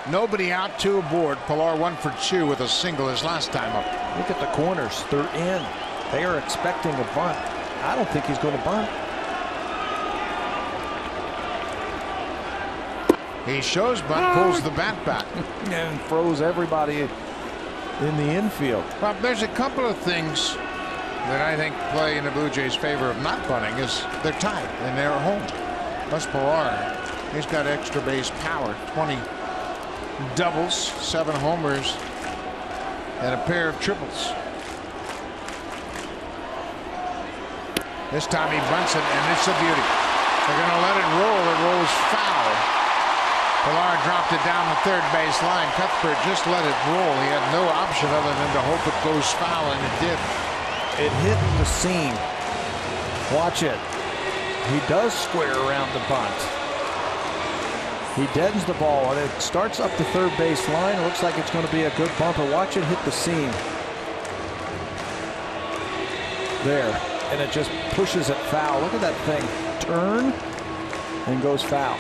Nobody out, 2 aboard. Pillar 1 for 2 with a single his last time up. Look at the corners. They're in. They are expecting a bunt. I don't think he's going to bunt. He shows bunt, pulls the bat back. And throws everybody in the infield. Well, there's a couple of things that I think play in the Blue Jays' favor of not bunting. Is they're tied and they're home. Russ Pilar, he's got extra base power. 20 doubles, 7 homers, and a pair of triples. This time he bunts it, and it's a beauty. They're going to let it roll. It rolls foul. Pilar dropped it down the 3rd base line. Cuthbert just let it roll. He had no option other than to hope it goes foul, and it did. It hit the seam. Watch it. He does square around the bunt. He deadens the ball, and it starts up the third base line. It looks like it's going to be a good bumper. Watch it hit the seam. There. And it just pushes it foul. Look at that thing. Turn and goes foul.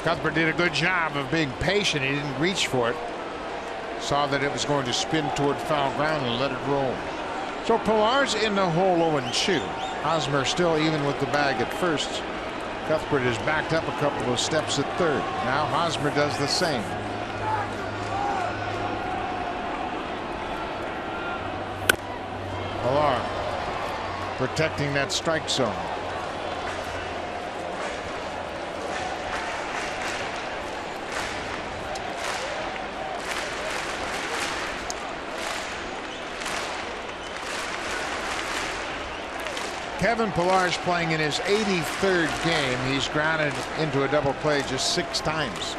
Cuthbert did a good job of being patient. He didn't reach for it. Saw that it was going to spin toward foul ground and let it roll. So Pillar's in the hole 0-2. Hosmer still even with the bag at first. Cuthbert is backed up a couple of steps at third. Now Hosmer does the same. Pillar protecting that strike zone. Kevin Pillar's playing in his 83rd game. He's grounded into a double play just 6 times.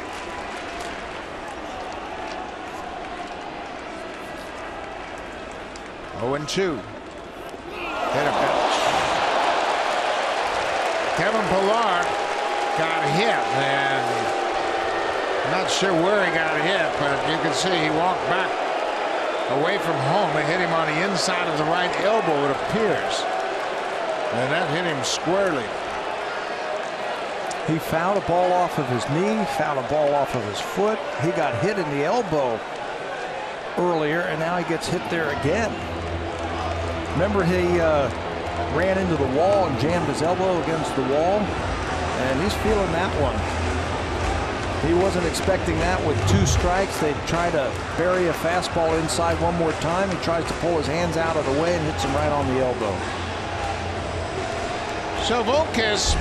Oh, 0-2. Hit a pitch. Kevin Pillar got hit, and I'm not sure where he got hit, but you can see he walked back away from home. It hit him on the inside of the right elbow, it appears. And that hit him squarely. He fouled a ball off of his knee, fouled a ball off of his foot. He got hit in the elbow earlier, and now he gets hit there again. Remember, he ran into the wall and jammed his elbow against the wall, and he's feeling that one. He wasn't expecting that with 2 strikes. They try to bury a fastball inside one more time. He tries to pull his hands out of the way and hits him right on the elbow. So Volquez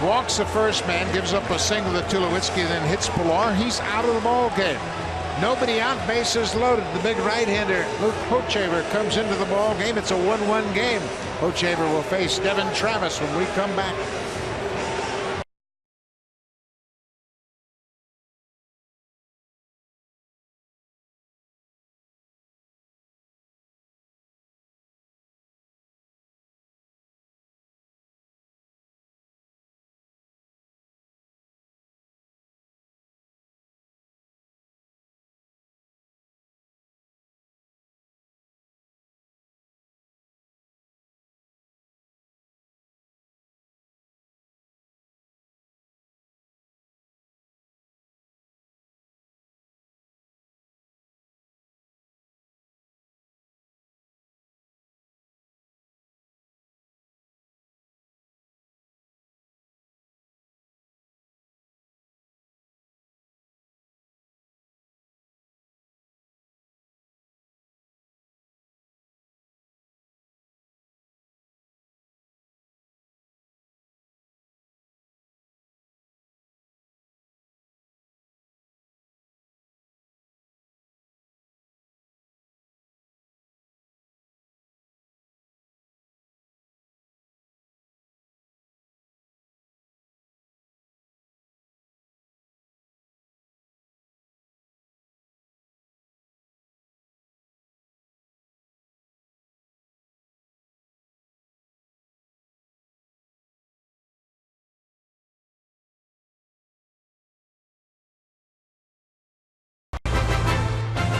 walks the first man, gives up a single to Tulowitzki, then hits Pillar. He's out of the ball game. Nobody out, bases loaded. The big right-hander Luke Hochevar comes into the ball game. It's a 1-1 game. Hochevar will face Devin Travis when we come back.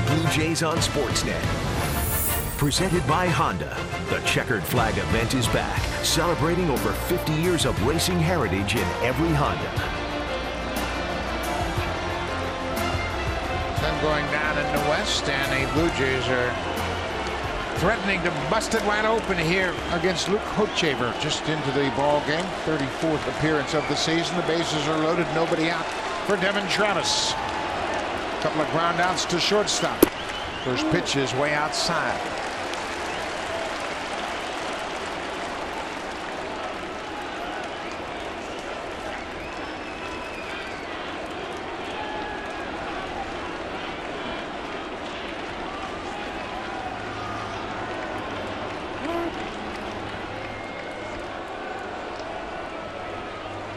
Blue Jays on Sportsnet. Presented by Honda. The checkered flag event is back, celebrating over 50 years of racing heritage in every Honda. Then going down in the West, and the Blue Jays are threatening to bust it wide open here against Luke Hochevar. Just into the ball game, 34th appearance of the season. The bases are loaded, nobody out for Devin Travis. A couple of ground outs to shortstop. First pitch is way outside.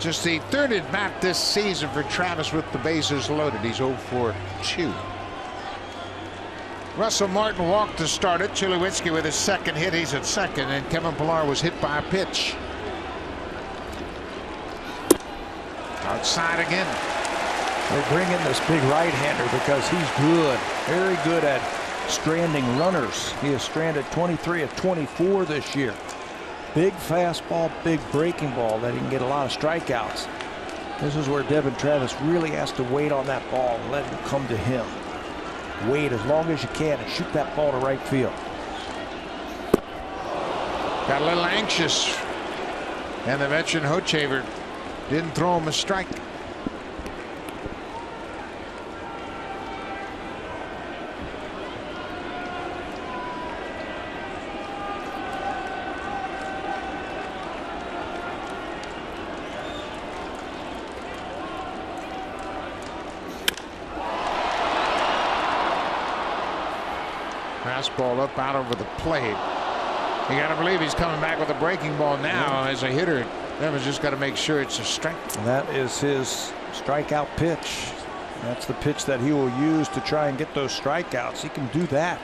Just the 3rd at bat this season for Travis with the bases loaded. He's 0 for 2. Russell Martin walked to start it. Tulowitzki with his second hit. He's at second, and Kevin Pillar was hit by a pitch. Outside again. They bring in this big right-hander because he's good, very good at stranding runners. He has stranded 23 of 24 this year. Big fastball, big breaking ball that he can get a lot of strikeouts. This is where Devin Travis really has to wait on that ball and let it come to him. Wait as long as you can and shoot that ball to right field. Got a little anxious, and the veteran Hochevar didn't throw him a strike. Fastball up out over the plate. You got to believe he's coming back with a breaking ball now. As a hitter, Devin's just got to make sure it's a strike. That is his strikeout pitch. That's the pitch that he will use to try and get those strikeouts. He can do that.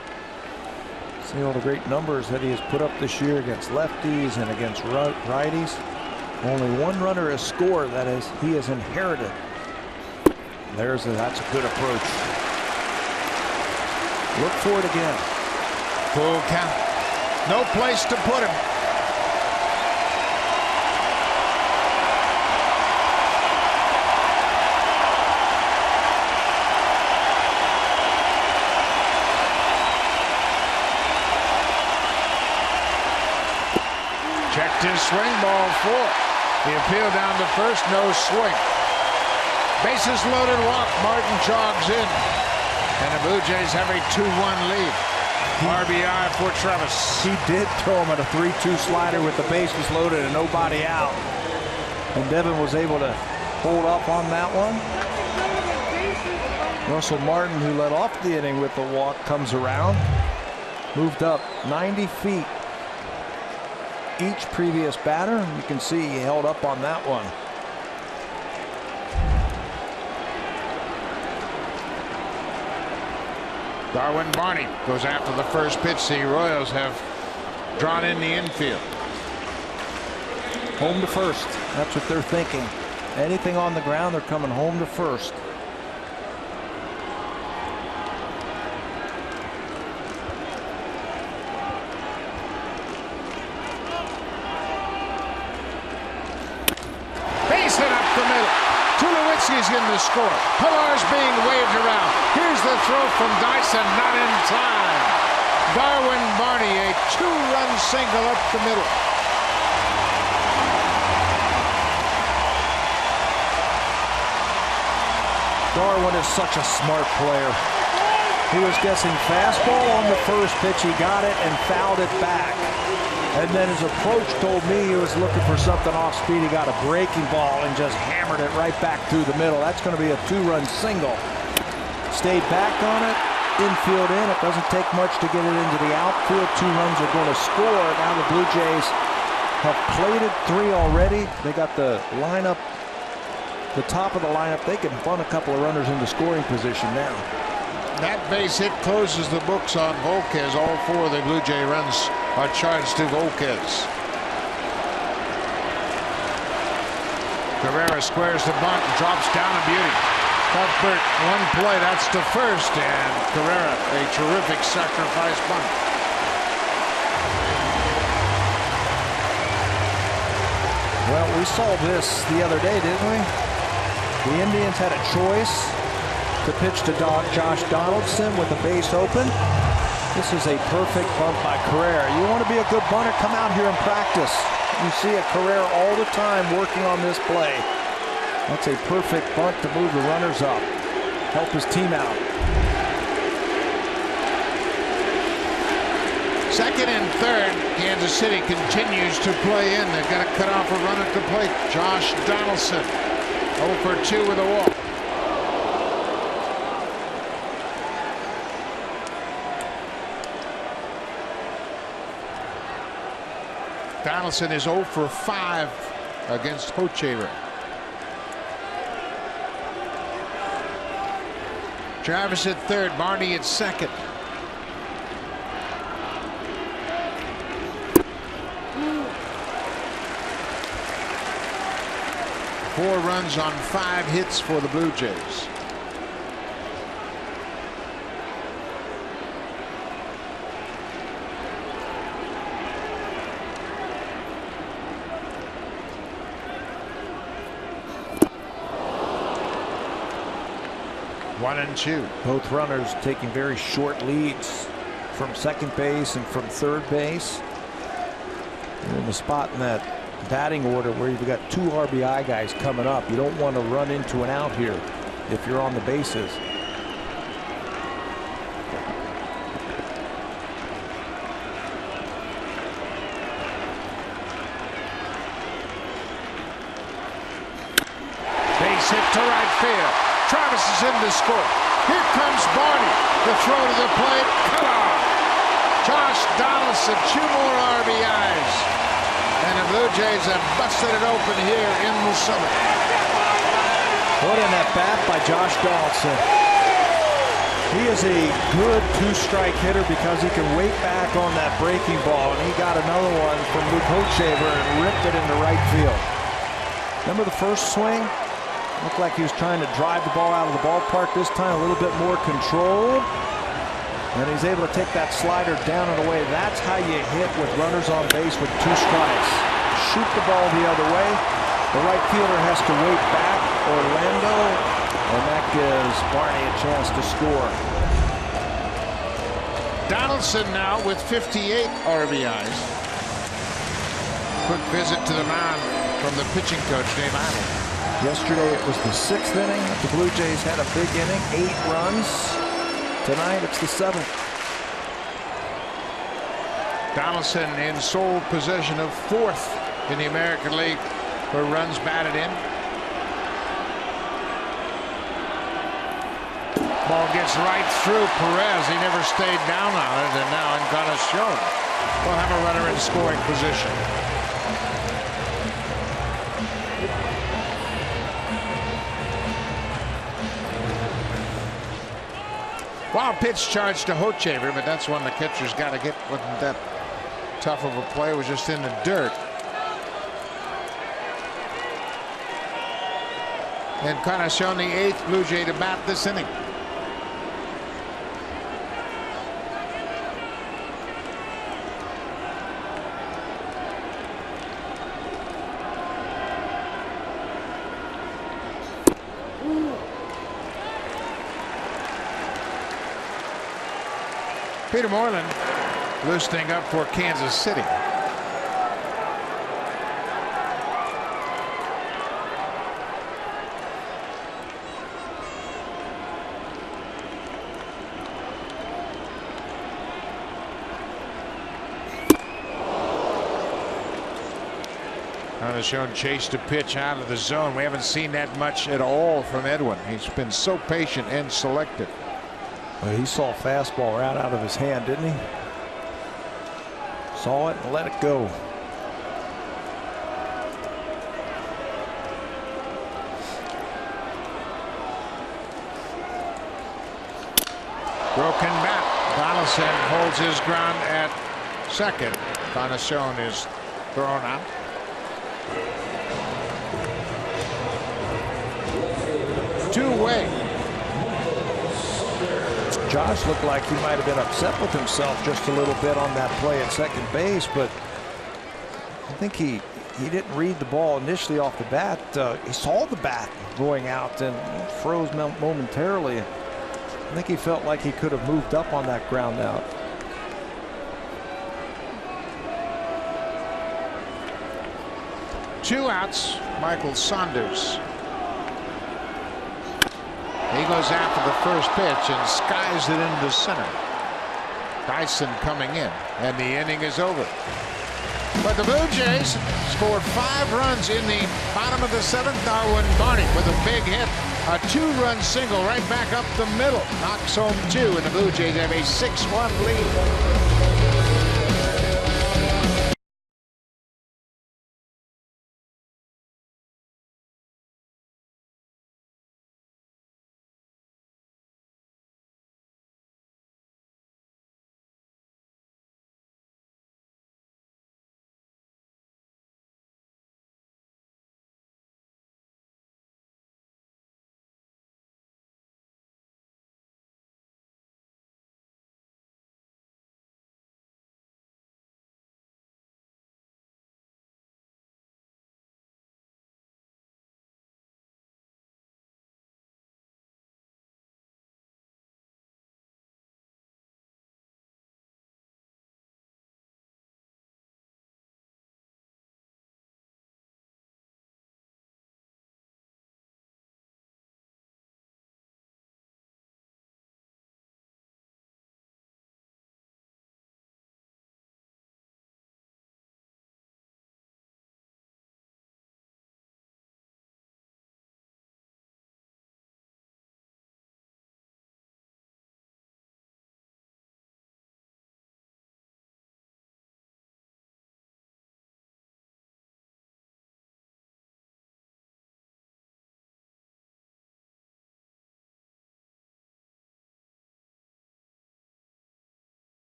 See all the great numbers that he has put up this year against lefties and against righties. Only one runner has scored that he has inherited. That's a good approach. Look for it again. Full count. No place to put him. Checked his swing, ball 4. The appeal down to first, no swing. Bases loaded, walk. Martin jogs in. And the Blue Jays have a 2-1 lead. RBI for Travis. He did throw him at a 3-2 slider with the bases loaded and nobody out. And Devin was able to hold up on that one. Russell Martin, who led off the inning with the walk, comes around. Moved up 90 feet each previous batter. You can see he held up on that one. Darwin Barney goes after the first pitch. The Royals have drawn in the infield. Home to first. That's what they're thinking. Anything on the ground, they're coming home to first. Base hit up the middle. Tulowitzki's getting the score. Pillar's being waved around. Here's the throw from Dyson, not in time. Darwin Barney, a 2-run single up the middle. Darwin is such a smart player. He was guessing fastball on the first pitch. He got it and fouled it back. And then his approach told me he was looking for something off speed. He got a breaking ball and just hammered it right back through the middle. That's going to be a 2-run single. Stayed back on it, infield in. It doesn't take much to get it into the outfield. 2 runs are going to score. Now the Blue Jays have plated 3 already. They got the lineup, the top of the lineup. They can run a couple of runners into scoring position now. That base hit closes the books on Volquez. All 4 of the Blue Jay runs are charged to Volquez. Carrera squares the bunt and drops down a beauty. Cuthbert, 1 play, that's to first, and Carrera, a terrific sacrifice bunt. Well, we saw this the other day, didn't we? The Indians had a choice to pitch to Josh Donaldson with the base open. This is a perfect bunt by Carrera. You want to be a good bunter, come out here and practice. You see a Carrera all the time working on this play. That's a perfect bunt to move the runners up, help his team out. Second and third, Kansas City continues to play in. They've got to cut off a run at the plate. Josh Donaldson, 0 for 2 with a walk. Donaldson is 0 for 5 against Hochevar. Travis at third, Barney at second. 4 runs on 5 hits for the Blue Jays. One and two. Both runners taking very short leads from second base and from third base. You're in the spot in that batting order where you've got 2 RBI guys coming up. You don't want to run into an out here if you're on the bases. Base hit to right field. Travis is in to score. Here comes Barney. The throw to the plate. Come on. Josh Donaldson, 2 more RBIs. And the Blue Jays have busted it open here in the summer. What an at-bat by Josh Donaldson. He is a good 2-strike hitter because he can wait back on that breaking ball. And he got another one from Luke Hochevar and ripped it into right field. Remember the first swing? Looked like he was trying to drive the ball out of the ballpark. This time a little bit more controlled. And he's able to take that slider down and away. That's how you hit with runners on base with 2 strikes. Shoot the ball the other way. The right fielder has to wait back, Orlando, and that gives Barney a chance to score. Donaldson now with 58 RBIs. Quick visit to the mound from the pitching coach, Dave Idle. Yesterday it was the 6th inning. The Blue Jays had a big inning, 8 runs. Tonight it's the 7th. Donaldson in sole possession of 4th in the American League for runs batted in. Ball gets right through Perez. He never stayed down on it, and now Encarnacion will have a runner in scoring position. Wild pitch charge to Hochevar, but that's one the catcher's got to get. Wasn't that tough of a play? It was just in the dirt. Encarnacion, the 8th Blue Jay to bat this inning. Peter Moreland loosening up for Kansas City. Encarnacion chased a pitch out of the zone. We haven't seen that much at all from Edwin. He's been so patient and selective. Well, he saw a fastball right out of his hand, didn't he? Saw it and let it go. Broken bat. Donaldson holds his ground at second. Encarnacion is thrown out. Two-way. Josh looked like he might have been upset with himself just a little bit on that play at second base, but I think he didn't read the ball initially off the bat. He saw the bat going out and froze momentarily. I think he felt like he could have moved up on that ground out. Two outs. Michael Saunders. He goes after the first pitch and skies it into center. Dyson coming in, and the inning is over. But the Blue Jays scored 5 runs in the bottom of the 7th. Darwin Barney with a big hit. A 2-run single right back up the middle. Knocks home 2, and the Blue Jays have a 6-1 lead.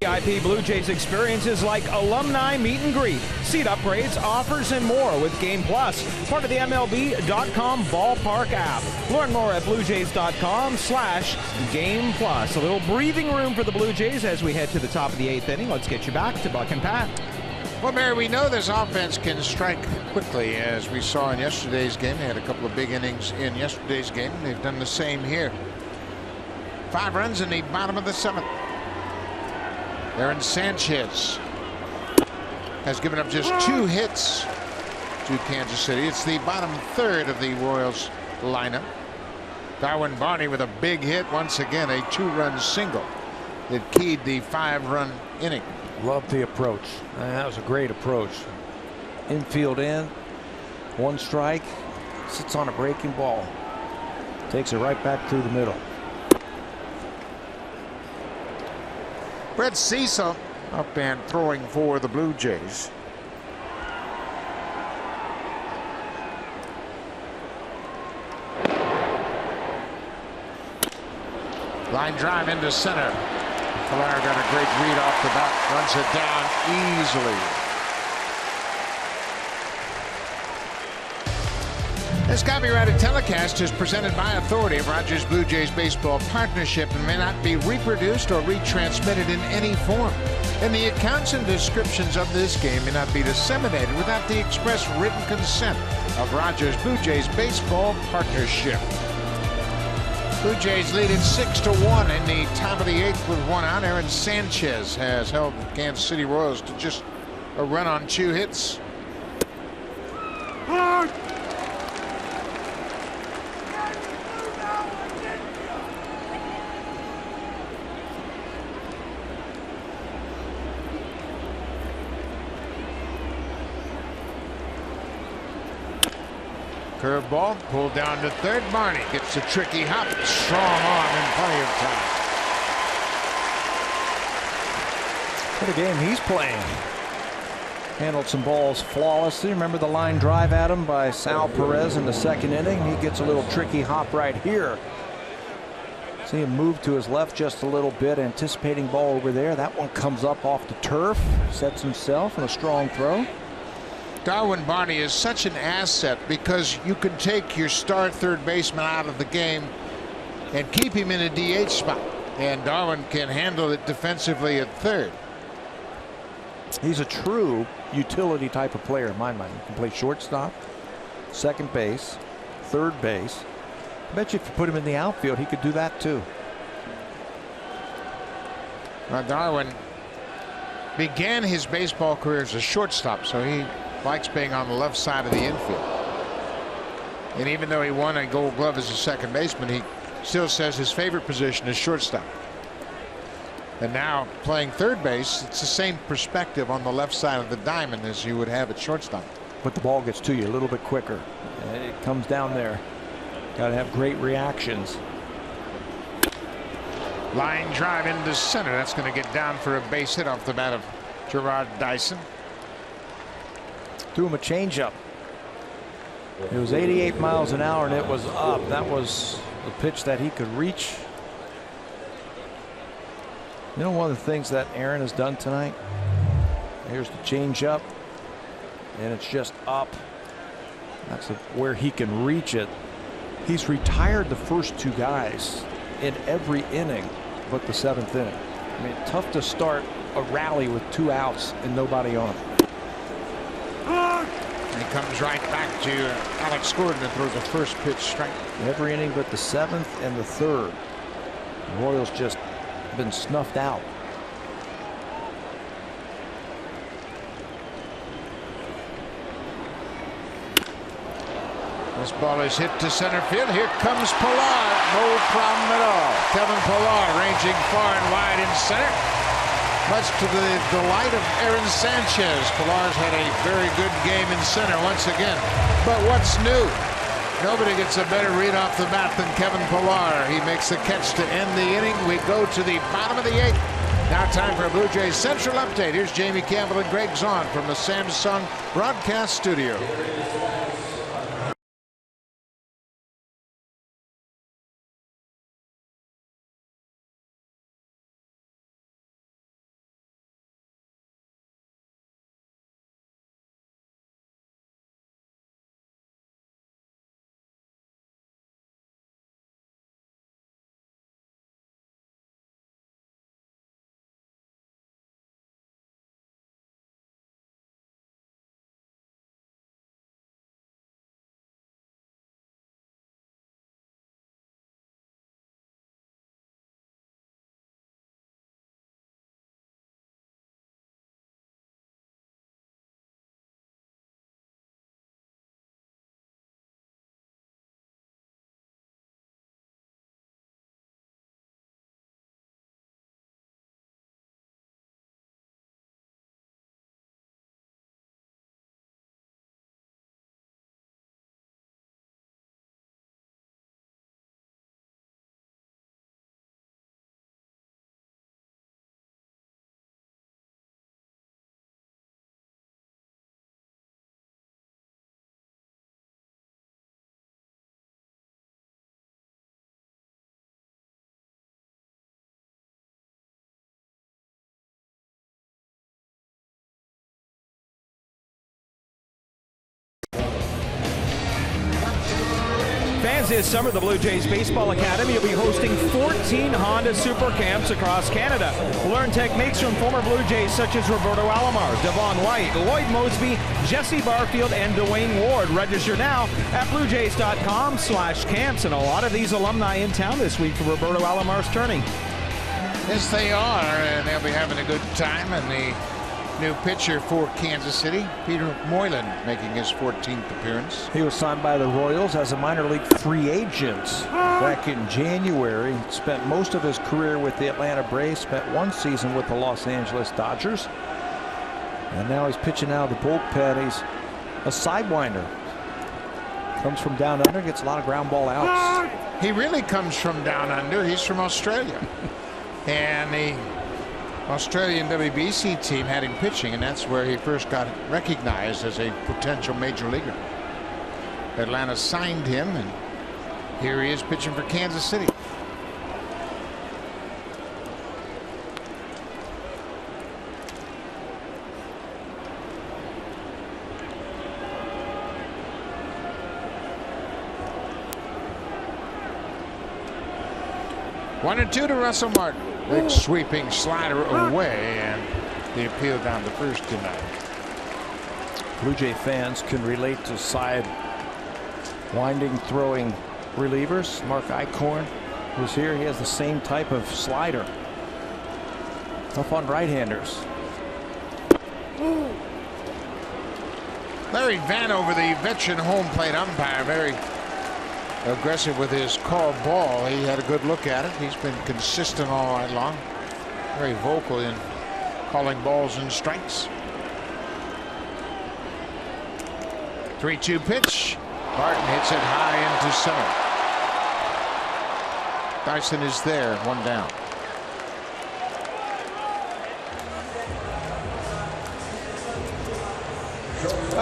VIP Blue Jays experiences like alumni meet and greet, seat upgrades, offers, and more with Game Plus, part of the MLB.com ballpark app. Learn more at BlueJays.com/Game Plus. A little breathing room for the Blue Jays as we head to the top of the 8th inning. Let's get you back to Buck and Pat. Well, Mary, we know this offense can strike quickly, as we saw in yesterday's game. They had a couple of big innings in yesterday's game. They've done the same here. 5 runs in the bottom of the 7th. Aaron Sanchez has given up just 2 hits to Kansas City. It's the bottom third of the Royals lineup. Darwin Barney with a big hit once again, a 2-run single that keyed the 5-run inning. Love the approach. That was a great approach. Infield in, 1 strike, sits on a breaking ball, takes it right back through the middle. Brett Cecil up and throwing for the Blue Jays. Line drive into center. Pilar got a great read off the bat, runs it down easily. This copyrighted telecast is presented by authority of Rogers Blue Jays Baseball Partnership and may not be reproduced or retransmitted in any form. And the accounts and descriptions of this game may not be disseminated without the express written consent of Rogers Blue Jays Baseball Partnership. Blue Jays lead it 6-1 in the top of the 8th with 1 out. Aaron Sanchez has held the Kansas City Royals to just a run on 2 hits. Curveball pulled down to third. Barney gets a tricky hop. Strong arm in plenty of time. What a game he's playing. Handled some balls flawlessly. Remember the line drive at him by Sal Perez in the 2nd inning. He gets a little tricky hop right here. See him move to his left just a little bit, anticipating ball over there. That one comes up off the turf, sets himself in a strong throw. Darwin Barney is such an asset because you can take your star third baseman out of the game and keep him in a DH spot, and Darwin can handle it defensively at third. He's a true utility type of player in my mind. He can play shortstop, second base, third base. I bet you if you put him in the outfield, he could do that too. Darwin began his baseball career as a shortstop, so he likes being on the left side of the infield. And even though he won a Gold Glove as a second baseman, he still says his favorite position is shortstop. And now playing third base, it's the same perspective on the left side of the diamond as you would have at shortstop. But the ball gets to you a little bit quicker. It comes down there. Got to have great reactions. Line drive into center. That's going to get down for a base hit off the bat of Gerard Dyson. Threw him a changeup. It was 88 miles an hour and it was up. That was the pitch that he could reach. You know, one of the things that Aaron has done tonight, here's the changeup and it's just up. That's where he can reach it. He's retired the first 2 guys in every inning but the 7th inning. I mean, tough to start a rally with 2 outs and nobody on. And he comes right back to Alex Gordon and throws a first pitch strike. Every inning but the 7th and the 3rd. The Royals just been snuffed out. This ball is hit to center field. Here comes Pilar. No problem at all. Kevin Pilar ranging far and wide in center. Much to the delight of Aaron Sanchez. Pilar's had a very good game in center once again. But what's new? Nobody gets a better read off the bat than Kevin Pilar. He makes the catch to end the inning. We go to the bottom of the 8th. Now time for a Blue Jays Central update. Here's Jamie Campbell and Greg Zahn from the Samsung broadcast studio. As this summer, the Blue Jays Baseball Academy will be hosting 14 Honda Super Camps across Canada. Learn techniques from former Blue Jays such as Roberto Alomar, Devon White, Lloyd Mosby, Jesse Barfield, and Dwayne Ward. Register now at bluejays.com/camps. And a lot of these alumni in town this week for Roberto Alomar's tourney. Yes, they are, and they'll be having a good time. And the new pitcher for Kansas City, Peter Moylan, making his 14th appearance. He was signed by the Royals as a minor league free agent back in January. Spent most of his career with the Atlanta Braves, spent one season with the Los Angeles Dodgers. And now he's pitching out of the bullpen. He's a sidewinder. Comes from down under, gets a lot of ground ball outs. He really comes from down under. He's from Australia. And the Australian WBC team had him pitching, and that's where he first got recognized as a potential major leaguer. Atlanta signed him, and here he is pitching for Kansas City. One and two to Russell Martin. Big sweeping slider away, and the appeal down to first tonight. Blue Jay fans can relate to side winding throwing relievers. Mark Eichhorn was here. He has the same type of slider. Tough on right-handers. Larry Vanover, the veteran home plate umpire, very aggressive with his call ball. He had a good look at it. He's been consistent all night long. Very vocal in calling balls and strikes. 3-2 pitch. Martin hits it high into center. Dyson is there, one down.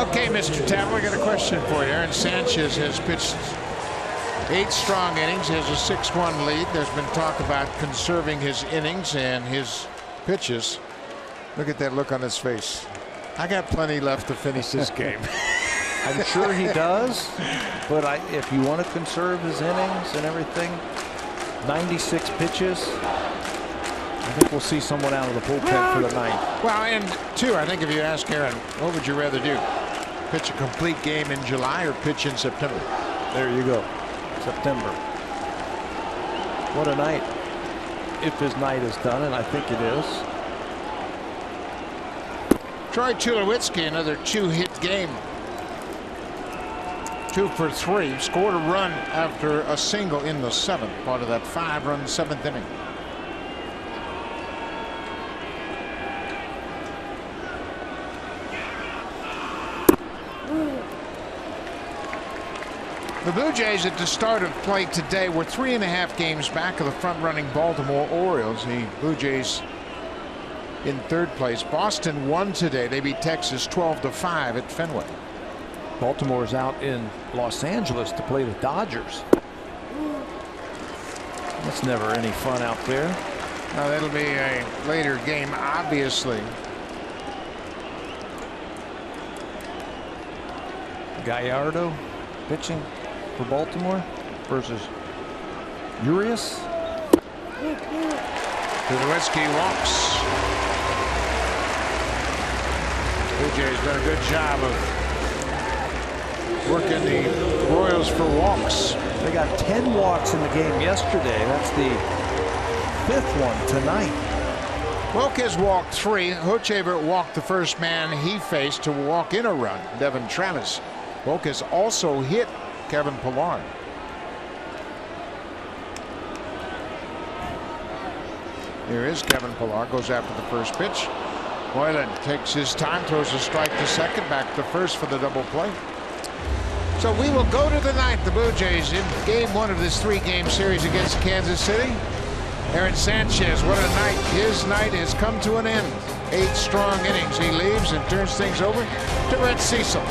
Okay, Mr. Tampa, I got a question for you. Aaron Sanchez has pitched 8 strong innings. He has a 6-1 lead. There's been talk about conserving his innings and his pitches. Look at that look on his face. I got plenty left to finish this game. I'm sure he does, but if you want to conserve his innings and everything, 96 pitches, I think we'll see someone out of the bullpen for the ninth. Well, and two, I think if you ask Aaron, what would you rather do? Pitch a complete game in July or pitch in September? There you go. September. What a night. If his night is done, and I think it is. Troy Tulowitzki, another 2-hit game. 2 for 3. Scored a run after a single in the 7th, part of that 5-run 7th inning. The Blue Jays at the start of play today were 3.5 games back of the front-running Baltimore Orioles. The Blue Jays in 3rd place. Boston won today. They beat Texas 12-5 at Fenway. Baltimore's out in Los Angeles to play the Dodgers. That's never any fun out there. Now that'll be a later game, obviously. Gallardo pitching for Baltimore versus Urias. Tulowitzki walks. Blue Jays done a good job of working the Royals for walks. They got 10 walks in the game yesterday. That's the 5th one tonight. Wilk has walked 3. Hochevar walked the first man he faced to walk in a run, Devin Travis. Wilk has also hit Kevin Pillar. Here is Kevin Pillar, goes after the first pitch. Moylan takes his time, throws a strike to second, back to first for the double play. So we will go to the 9th. The Blue Jays in game 1 of this 3-game series against Kansas City. Aaron Sanchez, what a night. His night has come to an end. 8 strong innings. He leaves and turns things over to Brett Cecil.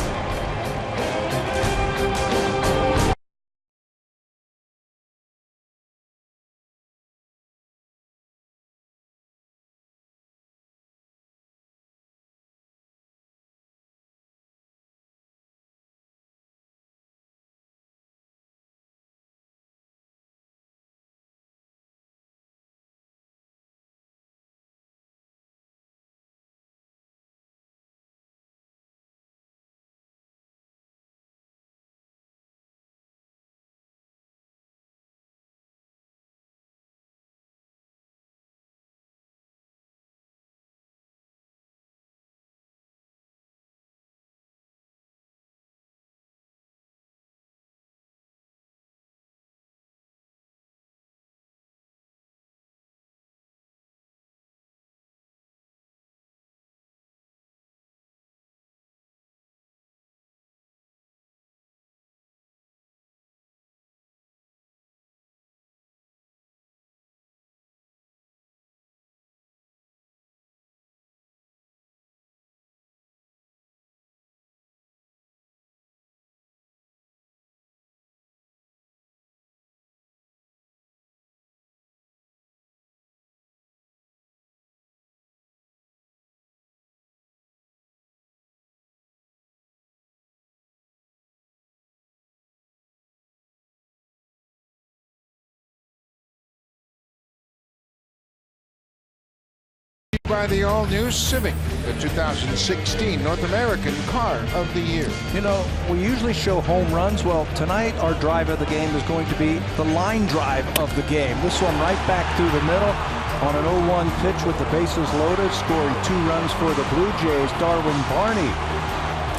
by the all-new Civic, the 2016 North American Car of the Year. You know, we usually show home runs. Well, tonight our drive of the game is going to be the line drive of the game. This one right back through the middle on an 0-1 pitch with the bases loaded, scoring 2 runs for the Blue Jays. Darwin Barney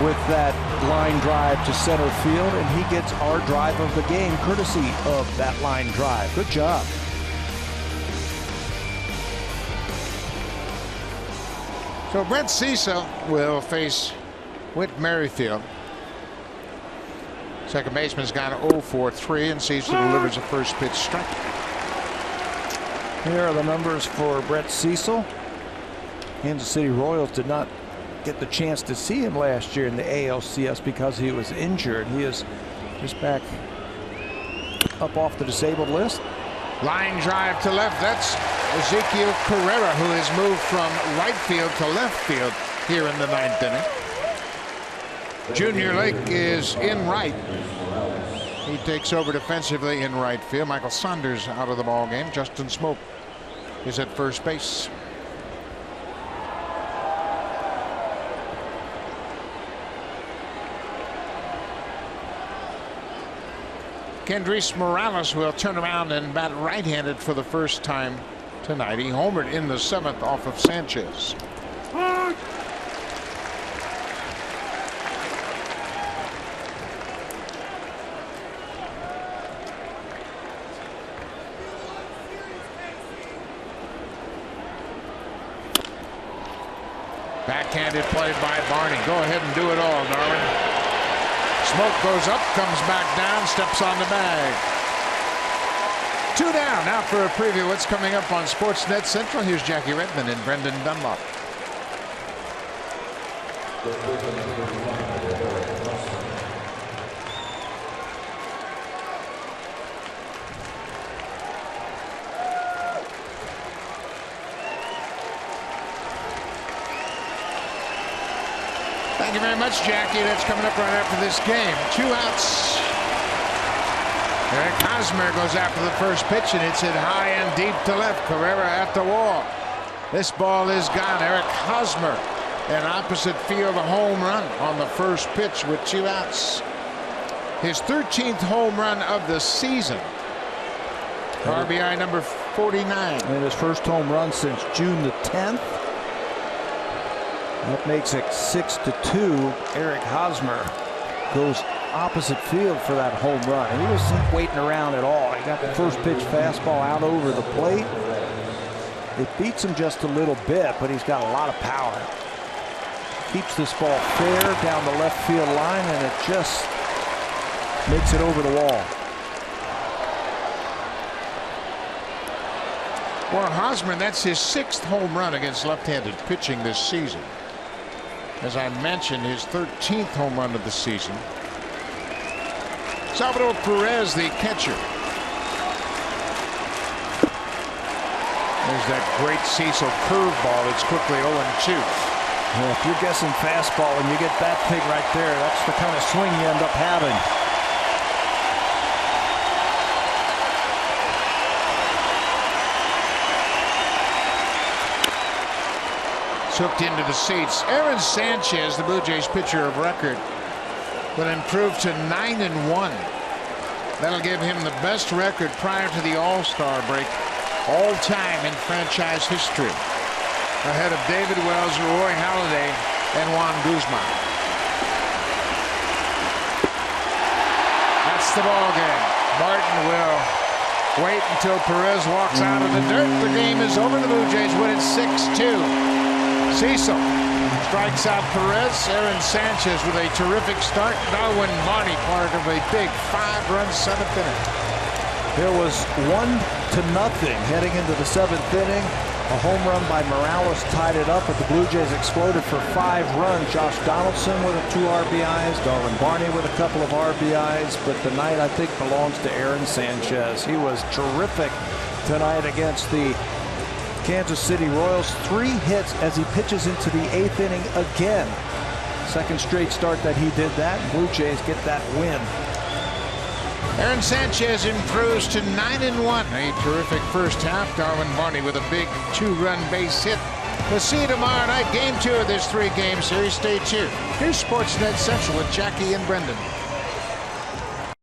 with that line drive to center field, and he gets our drive of the game courtesy of that line drive. Good job. So Brett Cecil will face Whit Merrifield. Second baseman's gone 0-for-3, and Cecil delivers a first pitch strike. Here are the numbers for Brett Cecil. Kansas City Royals did not get the chance to see him last year in the ALCS because he was injured. He is just back up off the disabled list. Line drive to left. That's Ezekiel Carrera, who has moved from right field to left field here in the 9th inning. Junior Lake is in right. He takes over defensively in right field. Michael Saunders out of the ball game. Justin Smoke is at first base. Kendrys Morales will turn around and bat right-handed for the first time tonight. He homered in the 7th off of Sanchez. Backhanded play by Barney. Go ahead and do it all, Darwin. Smoke goes up, comes back down, steps on the bag. 2 down. Now for a preview of what's coming up on Sportsnet Central. Here's Jackie Redmond and Brendan Dunlop. Thank you very much, Jackie. That's coming up right after this game. 2 outs. Eric Hosmer goes after the first pitch, and it's hit high and deep to left. Carrera at the wall. This ball is gone. Eric Hosmer, an opposite field home run on the first pitch with 2 outs. His 13th home run of the season. RBI number 49. And his first home run since June the 10th. That makes it 6-2. Eric Hosmer goes opposite field for that home run. And he wasn't waiting around at all. He got the first pitch fastball out over the plate. It beats him just a little bit, but he's got a lot of power. Keeps this ball fair down the left field line, and it just makes it over the wall. Well, Hosmer, that's his 6th home run against left-handed pitching this season. As I mentioned, his 13th home run of the season. Salvador Perez, the catcher. There's that great Cecil curveball. It's quickly 0-2. Well, if you're guessing fastball and you get that thing right there, that's the kind of swing you end up having. Hooked into the seats. Aaron Sanchez, the Blue Jays pitcher of record, will improve to 9-1. That'll give him the best record prior to the All-Star break all time in franchise history, ahead of David Wells, Roy Halladay, and Juan Guzman. That's the ball game. Martin will wait until Perez walks out of the dirt. The game is over. The Blue Jays win it 6-2. Cecil strikes out Perez. Aaron Sanchez with a terrific start. Darwin Barney part of a big 5-run 7th inning. There was 1-0 heading into the 7th inning. A home run by Morales tied it up, but the Blue Jays exploded for 5 runs. Josh Donaldson with 2 RBIs. Darwin Barney with a couple of RBIs. But the night, I think, belongs to Aaron Sanchez. He was terrific tonight against the Kansas City Royals. 3 hits as he pitches into the 8th inning again. Second straight start that he did that. Blue Jays get that win. Aaron Sanchez improves to 9-1. A terrific first half. Darwin Barney with a big 2-run base hit We'll see you tomorrow night. Game 2 of this 3-game series. Stay tuned. Here's Sportsnet Central with Jackie and Brendan.